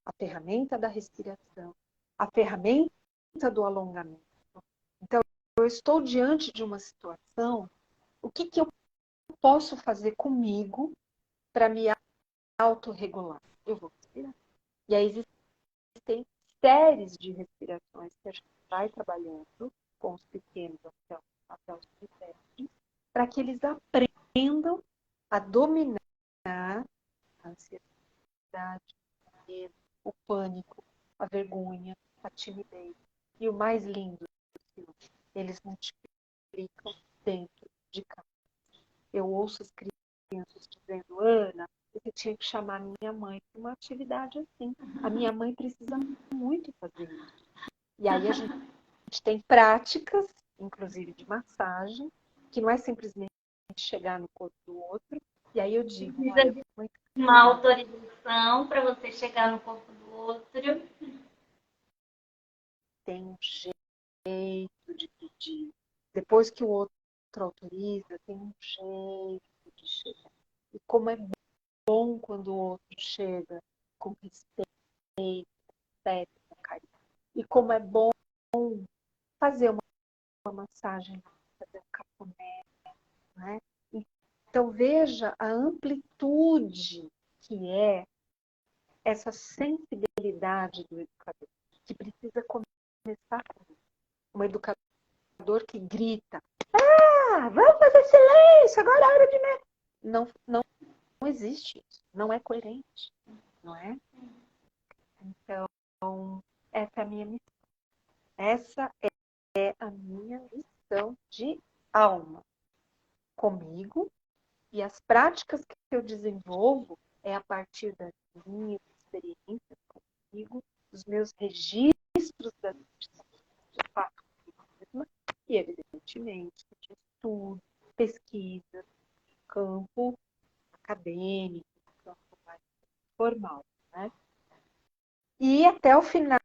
A ferramenta da respiração, a ferramenta do alongamento. Então, eu estou diante de uma situação, o que eu posso fazer comigo para me autorregular? Eu vou respirar. E aí existem séries de respirações que a gente vai trabalhando com os pequenos até os critérios, para que eles aprendam a dominar a ansiedade, o medo, o pânico, a vergonha, a timidez. E o mais lindo, eles multiplicam dentro de casa. Eu ouço as crianças dizendo, Ana, você tinha que chamar minha mãe para uma atividade assim. A minha mãe precisa muito fazer isso. E aí a gente tem práticas, inclusive de massagem, que não é simplesmente chegar no corpo do outro. E aí eu digo, olha, mãe, uma autorização para você chegar no corpo do outro. tem um jeito de pedir. Depois que o outro autoriza, tem um jeito de chegar. E como é bom quando o outro chega com respeito, com carinho. E como é bom fazer uma massagem, fazer um cafuné, né? Então veja a amplitude que é essa sensibilidade do educador, que precisa começar com isso. um educador que grita, vamos fazer silêncio, agora é hora de... Não existe isso, não é coerente, não é? Então, essa é a minha missão. Essa é a minha missão de alma comigo, e as práticas que eu desenvolvo é a partir das minhas experiências comigo, dos meus registros das de fato comigo mesma, e evidentemente de estudo, pesquisa, campo acadêmico, campo mais formal, né? E até o final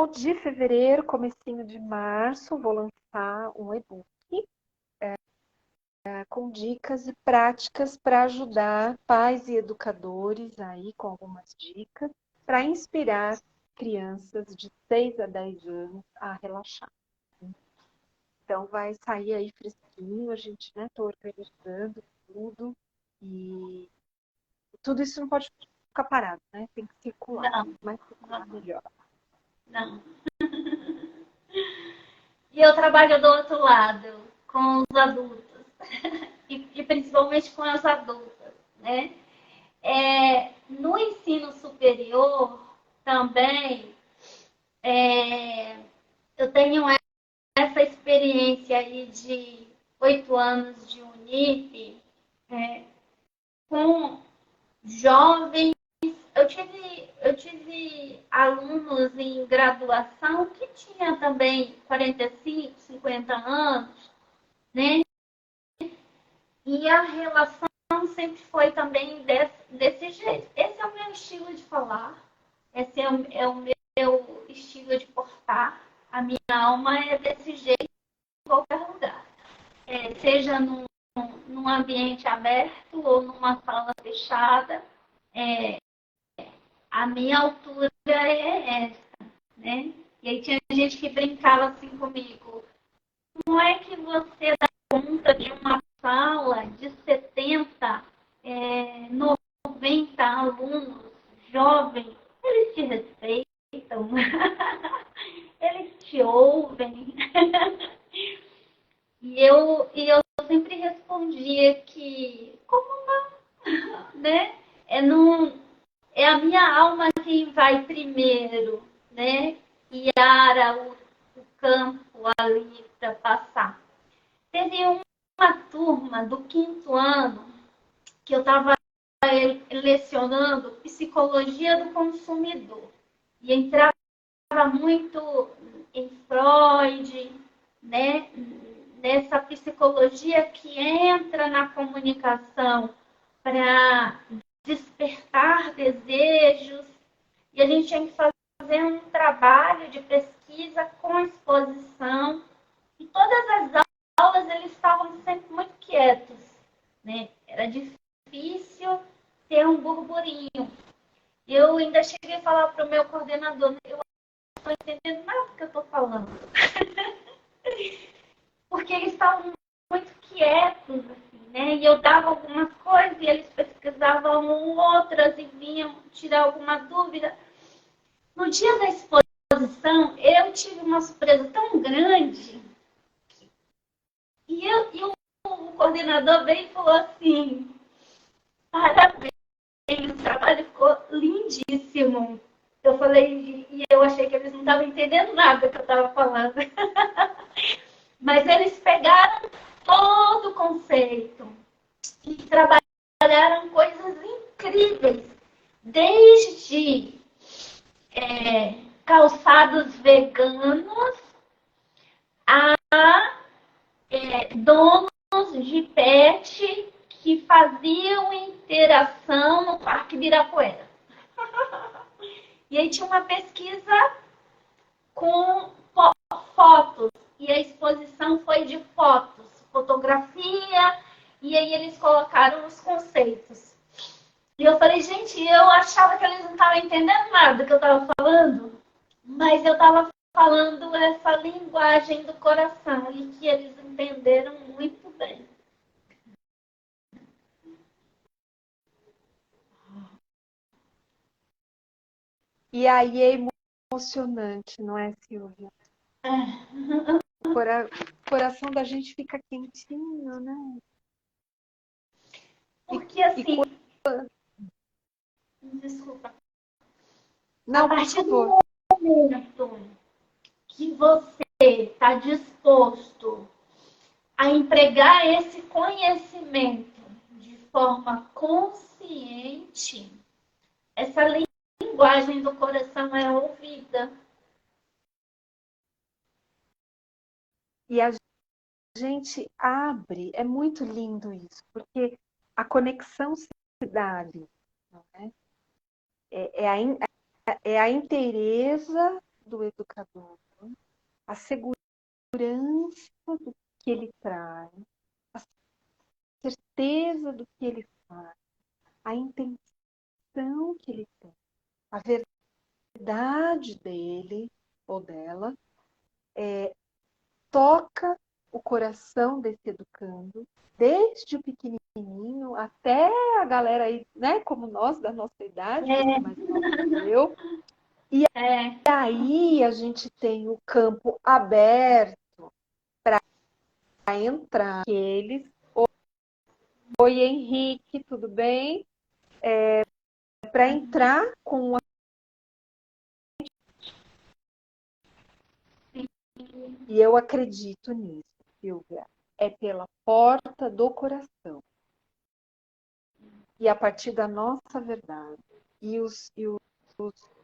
de fevereiro, comecinho de março, vou lançar um e-book com dicas e práticas para ajudar pais e educadores aí com algumas dicas para inspirar crianças de 6 a 10 anos a relaxar. Então vai sair aí fresquinho, a gente, né, tô organizando tudo e tudo isso não pode ficar parado, né? Tem que circular. Não, Mais circular, melhor. não. E eu trabalho do outro lado, com os adultos. E principalmente com as adultas, né? No ensino superior, também, eu tenho essa experiência aí de 8 anos de Unip, com jovens. Eu tive alunos em graduação que tinham também 45, 50 anos, né? E a relação sempre foi também desse jeito. Esse é o meu estilo de falar, esse é o meu estilo de portar. A minha alma é desse jeito em qualquer lugar. Seja num ambiente aberto ou numa sala fechada, a minha altura é essa, né? E aí tinha gente que brincava assim comigo. Como é que você dá conta de uma sala de 70, 90 alunos jovens? Eles te respeitam, eles te ouvem. E eu sempre respondia que, como não, né? É a minha alma quem vai primeiro, né? Guiar o campo ali para passar. Teve uma turma do 5º ano que eu estava lecionando psicologia do consumidor. E entrava muito em Freud, né? Nessa psicologia que entra na comunicação para despertar desejos. E a gente tinha que fazer um trabalho de pesquisa com exposição. E todas as aulas eles estavam sempre muito quietos, né? Era difícil ter um burburinho. Eu ainda cheguei a falar para o meu coordenador, eu não estou entendendo nada do que eu estou falando. Porque eles estavam muito quietos, assim, né? E eu dava algumas coisas e eles pesquisavam outras e vinham tirar alguma dúvida. No dia da exposição, eu tive uma surpresa tão grande e o coordenador veio e falou assim: parabéns, o trabalho ficou lindíssimo. Eu falei, e eu achei que eles não estavam entendendo nada que eu estava falando. Mas eles pegaram todo o conceito e trabalharam coisas incríveis, desde calçados veganos a donos de pet que faziam interação no Parque Ibirapuera. E aí tinha uma pesquisa com fotos, e a exposição foi de fotos, fotografia, e aí eles colocaram os conceitos. E eu falei, gente, eu achava que eles não estavam entendendo nada do que eu estava falando, mas eu estava falando essa linguagem do coração, e que eles entenderam muito bem. E aí é emocionante, não é, Silvia? o coração da gente fica quentinho, né? Porque assim, desculpa, Não, a por partir favor. do momento que você está disposto a empregar esse conhecimento de forma consciente, essa linguagem do coração é ouvida. E a gente abre, é muito lindo isso, porque a conexão se dá ali, não é? É a inteireza do educador, a segurança do que ele traz, a certeza do que ele faz, a intenção que ele tem, a verdade dele ou dela, toca o coração desse educando, desde o pequenininho até a galera aí, né, como nós, da nossa idade, você é mais nova que eu. E aí a gente tem o campo aberto para entrar aqueles. Oi, Henrique, tudo bem? Para entrar com E eu acredito nisso, Silvia. É pela porta do coração. E a partir da nossa verdade. E os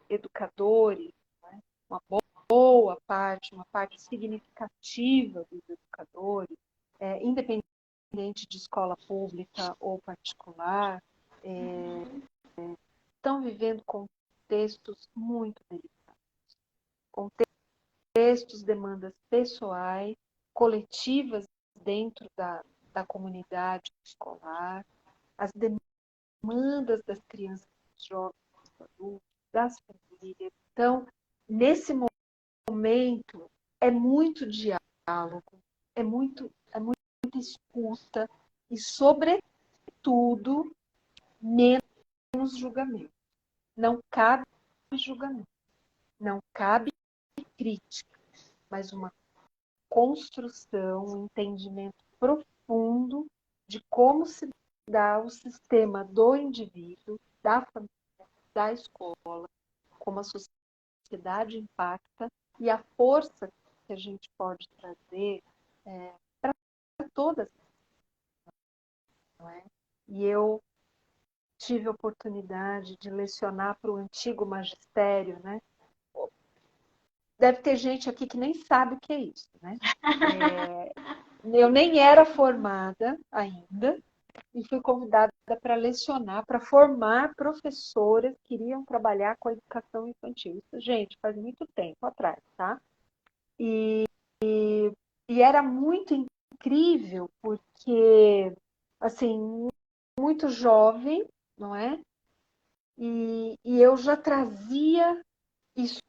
educadores, né? Uma boa parte, uma parte significativa dos educadores, independente de escola pública ou particular, estão vivendo contextos muito delicados. Contextos, demandas pessoais, coletivas dentro da comunidade escolar, as demandas das crianças, dos jovens, dos adultos, das famílias. Então, nesse momento, é muito diálogo, é muita escuta e, sobretudo, menos julgamento. Não cabe julgamento, não cabe crítica, mas uma construção, um entendimento profundo de como se dá o sistema do indivíduo, da família, da escola, como a sociedade impacta e a força que a gente pode trazer para todas, não é? E eu tive a oportunidade de lecionar para o antigo magistério, né? Deve ter gente aqui que nem sabe o que é isso, né? Eu nem era formada ainda e fui convidada para lecionar, para formar professoras que iriam trabalhar com a educação infantil. Isso, gente, faz muito tempo atrás, tá? E era muito incrível porque, assim, muito jovem, não é? E eu já trazia isso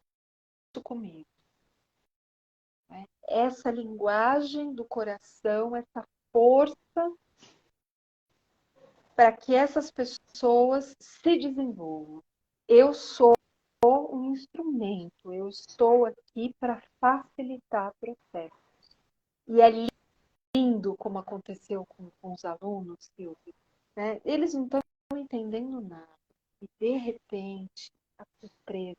comigo. Né? Essa linguagem do coração, essa força para que essas pessoas se desenvolvam. Eu sou um instrumento, eu estou aqui para facilitar o processo. E é lindo como aconteceu com os alunos, Silvia. Né? Eles não estão entendendo nada. E, de repente, a surpresa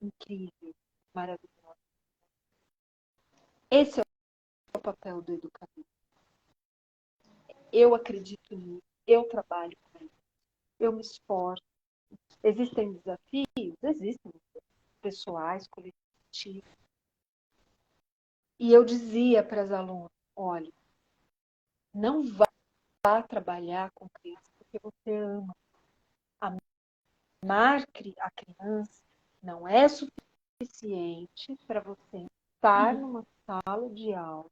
incrível, maravilhosa. Esse é o papel do educador. Eu acredito nisso, eu trabalho com isso, eu me esforço. Existem desafios? Existem, pessoais, coletivos. E eu dizia para as alunas, olha, não vá trabalhar com criança porque você ama. Amar a criança não é suficiente para você estar numa sala de aula.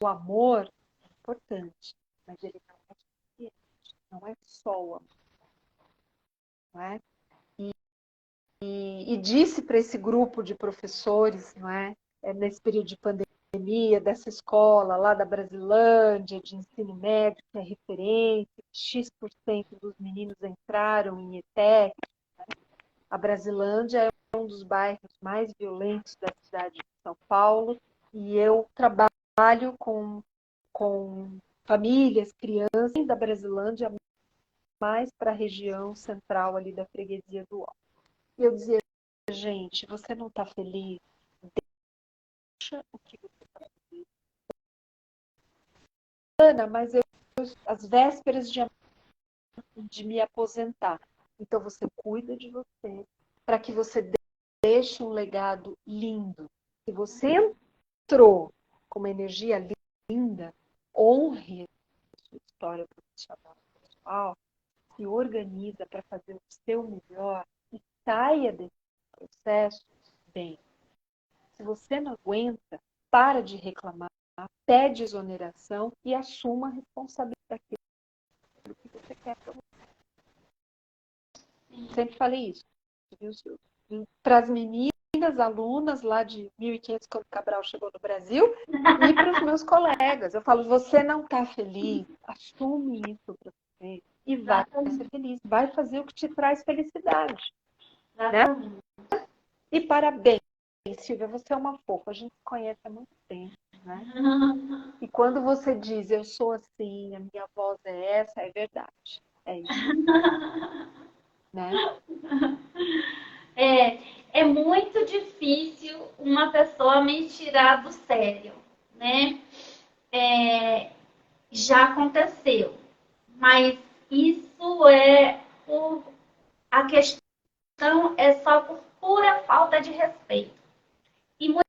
O amor é importante, mas ele não é suficiente. Não é só o amor. Não é? E disse para esse grupo de professores, não é? Nesse período de pandemia, dessa escola lá da Brasilândia, de ensino médio, que é referência, X% dos meninos entraram em ETEC. A Brasilândia é um dos bairros mais violentos da cidade de São Paulo, e eu trabalho com famílias, crianças da Brasilândia, mais para a região central ali da freguesia do Alto. E eu dizia, gente, você não está feliz? Deixa o que você está feliz. Ana, mas às vésperas de me aposentar. Então você cuida de você, para que você deixe um legado lindo. Se você entrou com uma energia linda, honre a sua história profissional, pessoal, se organiza para fazer o seu melhor e saia desse processo bem. Se você não aguenta, para de reclamar, pede exoneração e assuma a responsabilidade daquilo que você quer para você. Sempre falei isso, viu, Silvio? Para as meninas, alunas lá de 1500, quando o Cabral chegou no Brasil, e para os meus colegas. Eu falo, você não está feliz, assume isso para você e vai ser feliz. Vai fazer o que te traz felicidade. Né? E parabéns, Silvia, você é uma fofa. A gente se conhece há muito tempo. Né? E quando você diz, eu sou assim, a minha voz é essa, é verdade. É isso. Né? É muito difícil uma pessoa me tirar do sério, né? Já aconteceu, mas isso a questão é só por pura falta de respeito. E muitas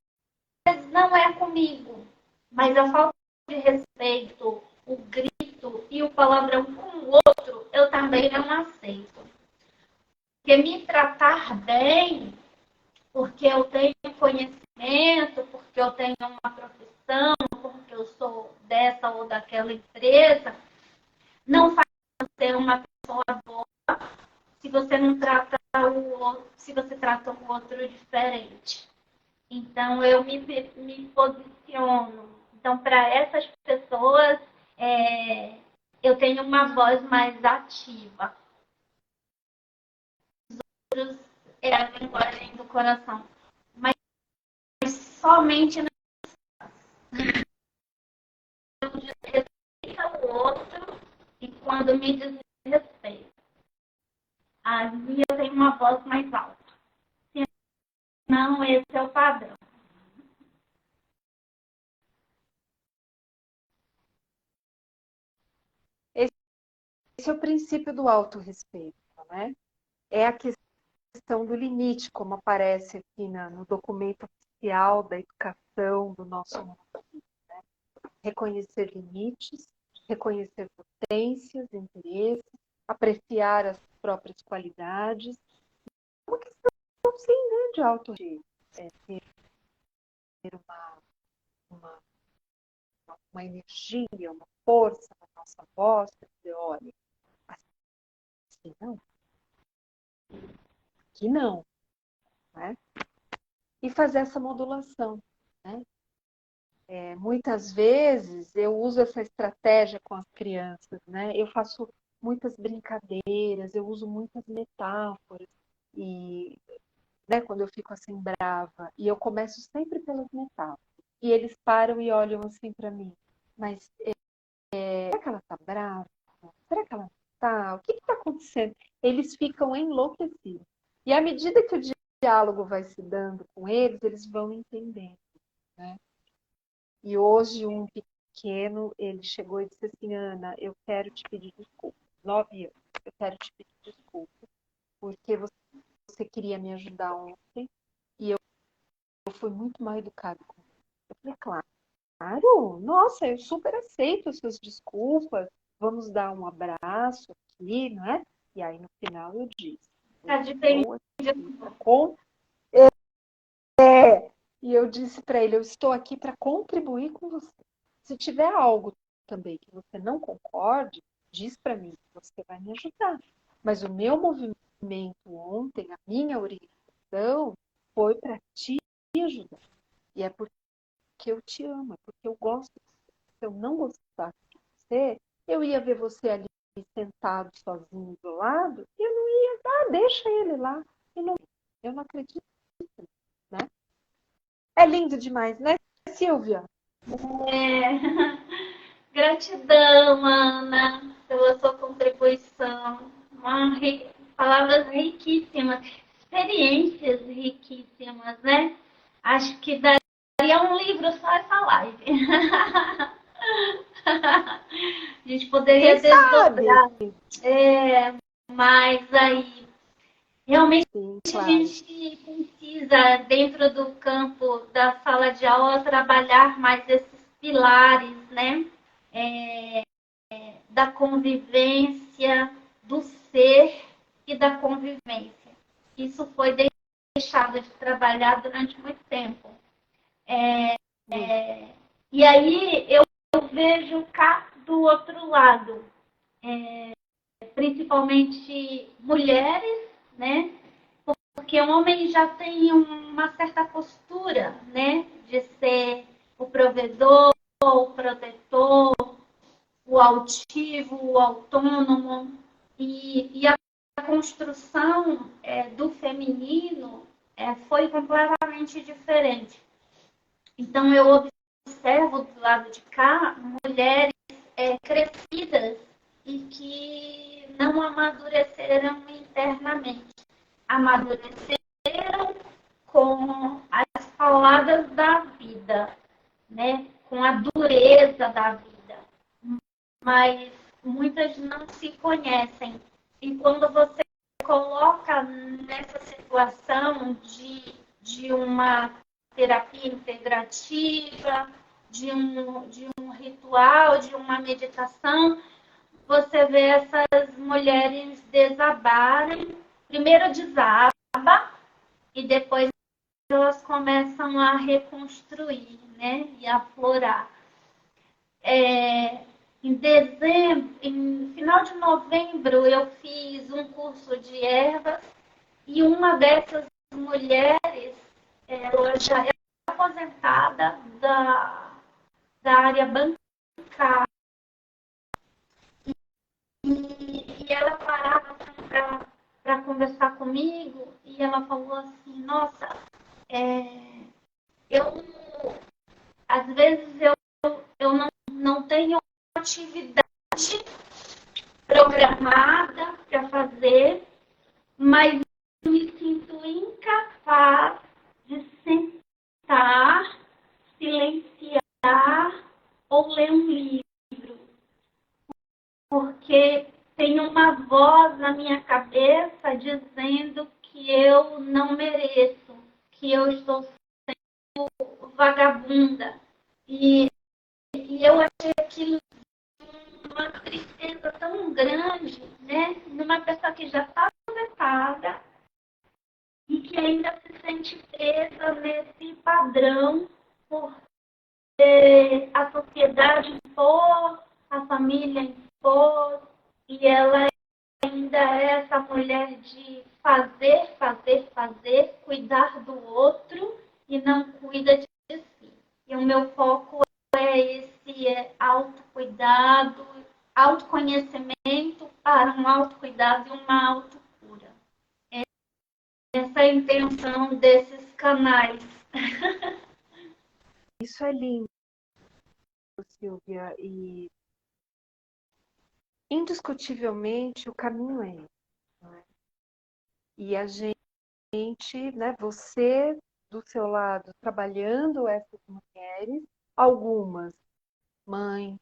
vezes não é comigo, mas a falta de respeito, o grito e o palavrão com o outro, eu também não aceito. Porque me tratar bem, porque eu tenho conhecimento, porque eu tenho uma profissão, porque eu sou dessa ou daquela empresa, não faz ser uma pessoa boa se você não trata o outro, se você trata o outro diferente. Então eu me posiciono. Então, para essas pessoas, eu tenho uma voz mais ativa. Outros é a linguagem do coração. Mas somente respeita o outro e quando me desrespeita. Aí eu tenho uma voz mais alta. Não, esse é o padrão. Esse é o princípio do autorrespeito, né? É a questão do limite, como aparece aqui no documento oficial da educação do nosso mundo. Né? Reconhecer limites, reconhecer potências, interesses, apreciar as próprias qualidades. É uma questão, sim, né, de autorrespeito. Ter uma energia, uma força na nossa voz, para dizer, olha, assim não, aqui não. Né? E fazer essa modulação. Né? Muitas vezes eu uso essa estratégia com as crianças. Né? Eu faço muitas brincadeiras, eu uso muitas metáforas. E né, quando eu fico assim brava, e eu começo sempre pelas metáforas. E eles param e olham assim para mim. Mas será que ela está brava? Será que ela não está? O que está acontecendo? Eles ficam enlouquecidos. E à medida que o diálogo vai se dando com eles, eles vão entendendo. Né? E hoje um pequeno, ele chegou e disse assim, Ana, eu quero te pedir desculpa. 9 anos, eu quero te pedir desculpa, porque você queria me ajudar ontem e eu fui muito mal educado com você. Eu falei, claro, nossa, eu super aceito as suas desculpas, vamos dar um abraço aqui, não é? E aí no final eu disse, e eu disse para ele, eu estou aqui para contribuir com você. Se tiver algo também que você não concorde, diz para mim que você vai me ajudar. Mas o meu movimento ontem, a minha orientação, foi para te ajudar. E é porque eu te amo, é porque eu gosto de você. Se eu não gostasse de você, eu ia ver você ali sentado sozinho do lado, e eu não ia, deixa ele lá. E não Eu não acredito, né? É lindo demais, né, Silvia? É. Gratidão, Ana, pela sua contribuição. Palavras riquíssimas, experiências riquíssimas, né? Acho que daria um livro só essa live. A gente poderia Quem sabe? desdobrar. Mas aí, realmente Sim, a claro. gente precisa, dentro do campo da sala de aula, trabalhar mais esses pilares, né? Da convivência, do ser e da convivência. Isso foi deixado de trabalhar durante muito tempo. E aí eu vejo cá do outro lado, principalmente mulheres, né? Porque o homem já tem uma certa postura, né? De ser o provedor, o protetor, o altivo, o autônomo. E a construção do feminino foi completamente diferente. Então, eu observo do lado de cá mulheres crescidas e que não amadureceram internamente. Amadureceram com as palavras da vida, né? Com a dureza da vida. Mas muitas não se conhecem. E quando você coloca nessa situação de uma terapia integrativa, de um ritual, de uma meditação, você vê essas mulheres desabarem. Primeiro desaba e depois elas começam a reconstruir, né? E a aflorar. Em dezembro, em final de novembro, eu fiz um curso de ervas e uma dessas mulheres, ela já é aposentada da área bancária e ela parava para conversar comigo e ela falou assim, nossa, eu às vezes eu não tenho atividade programada para fazer, mas me sinto incapaz de sentar, silenciar ou ler um livro, porque tem uma voz na minha cabeça dizendo que eu não mereço, que eu estou vagabunda. E eu achei aquilo uma tristeza tão grande, né? Numa pessoa que já está aposentada e que ainda se sente presa nesse padrão por a sociedade impor, a família impor, e ela ainda é essa mulher de fazer, fazer, fazer, cuidar do outro e não cuida de si. E o meu foco é esse autocuidado, autoconhecimento para um autocuidado e uma autocura. Essa é a intenção desses canais. Isso é lindo, Silvia, e indiscutivelmente o caminho é esse, né? E a gente, né, você do seu lado, trabalhando essas mulheres, algumas mães,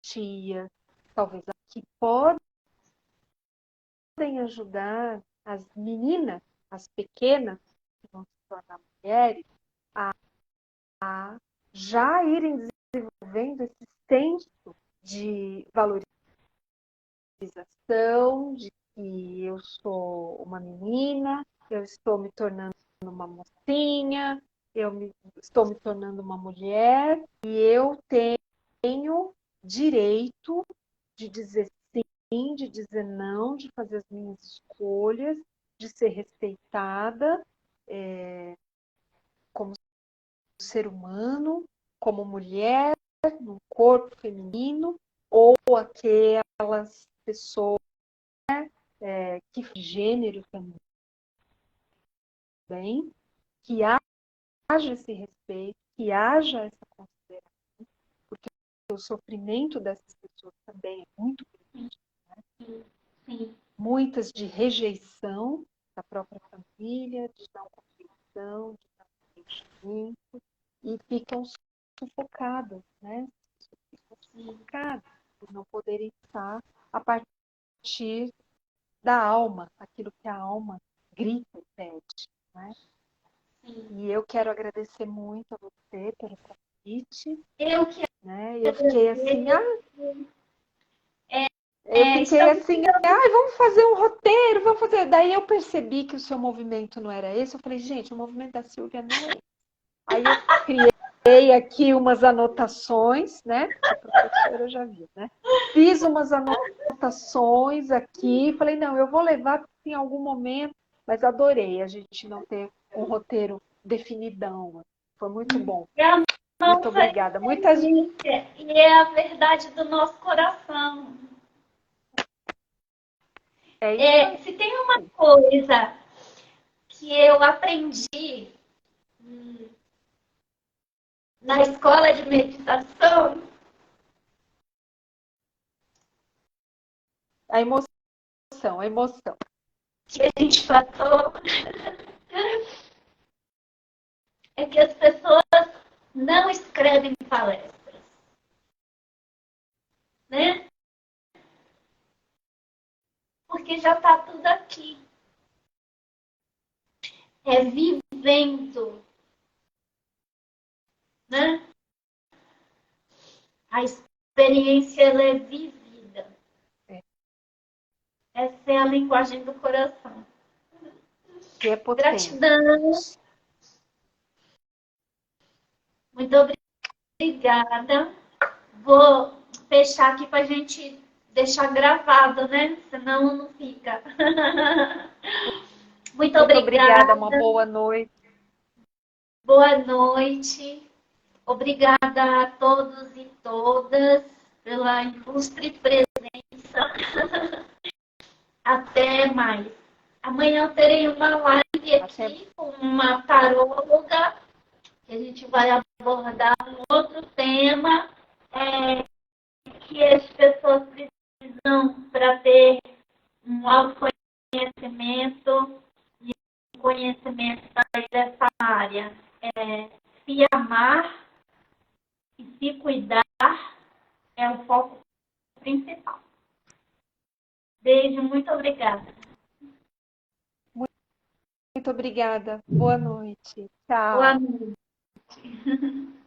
tias, talvez que podem ajudar as meninas, as pequenas, que vão se tornar mulheres, a já irem desenvolvendo esse senso de valorização, de que eu sou uma menina, eu estou me tornando uma mocinha, estou me tornando uma mulher e eu tenho direito de dizer sim, de dizer não, de fazer as minhas escolhas, de ser respeitada como ser humano, como mulher, no corpo feminino, ou aquelas pessoas que gênero também. bem, que haja esse respeito, que haja essa consideração, porque o sofrimento dessas pessoas também é muito grande, né? Sim. Muitas de rejeição da própria família, de não compreensão, de não entendimento, e ficam sufocadas, né? Ficam sufocadas por não poderem estar a partir da alma, aquilo que a alma grita e pede, né? E eu quero agradecer muito a você pelo convite, Eu que né? Eu fiquei assim, estamos vamos fazer um roteiro, vamos fazer. Daí eu percebi que o seu movimento não era esse. Eu falei, gente, o movimento da Silvia não é esse. Aí eu criei aqui umas anotações, né? A professora já viu, né? Fiz umas anotações aqui, falei, não, eu vou levar em algum momento, mas adorei a gente não ter um roteiro definidão. Foi muito bom. é a Muito nossa obrigada. Muitas experiência e é a verdade do nosso coração. é isso aí. Se tem uma coisa que eu aprendi na escola de meditação, A emoção, a emoção. que a gente passou, é que as pessoas não escrevem palestras, né? Porque já está tudo aqui. É vivendo, né? A experiência ela é vivida. Essa é a linguagem do coração. Que é potente. Gratidão. Muito obrigada. Vou fechar aqui para a gente deixar gravado, né? Senão não fica. Muito Muito obrigada, obrigada. uma boa noite. Boa noite. Obrigada a todos e todas pela ilustre presença. Até mais. Amanhã eu terei uma live aqui com uma taróloga, que a gente vai abordar um outro tema que as pessoas precisam para ter um autoconhecimento e um conhecimento dessa área. Se amar e se cuidar é o foco principal. Beijo, muito obrigada. Muito obrigada. Boa noite. Tchau. Boa noite.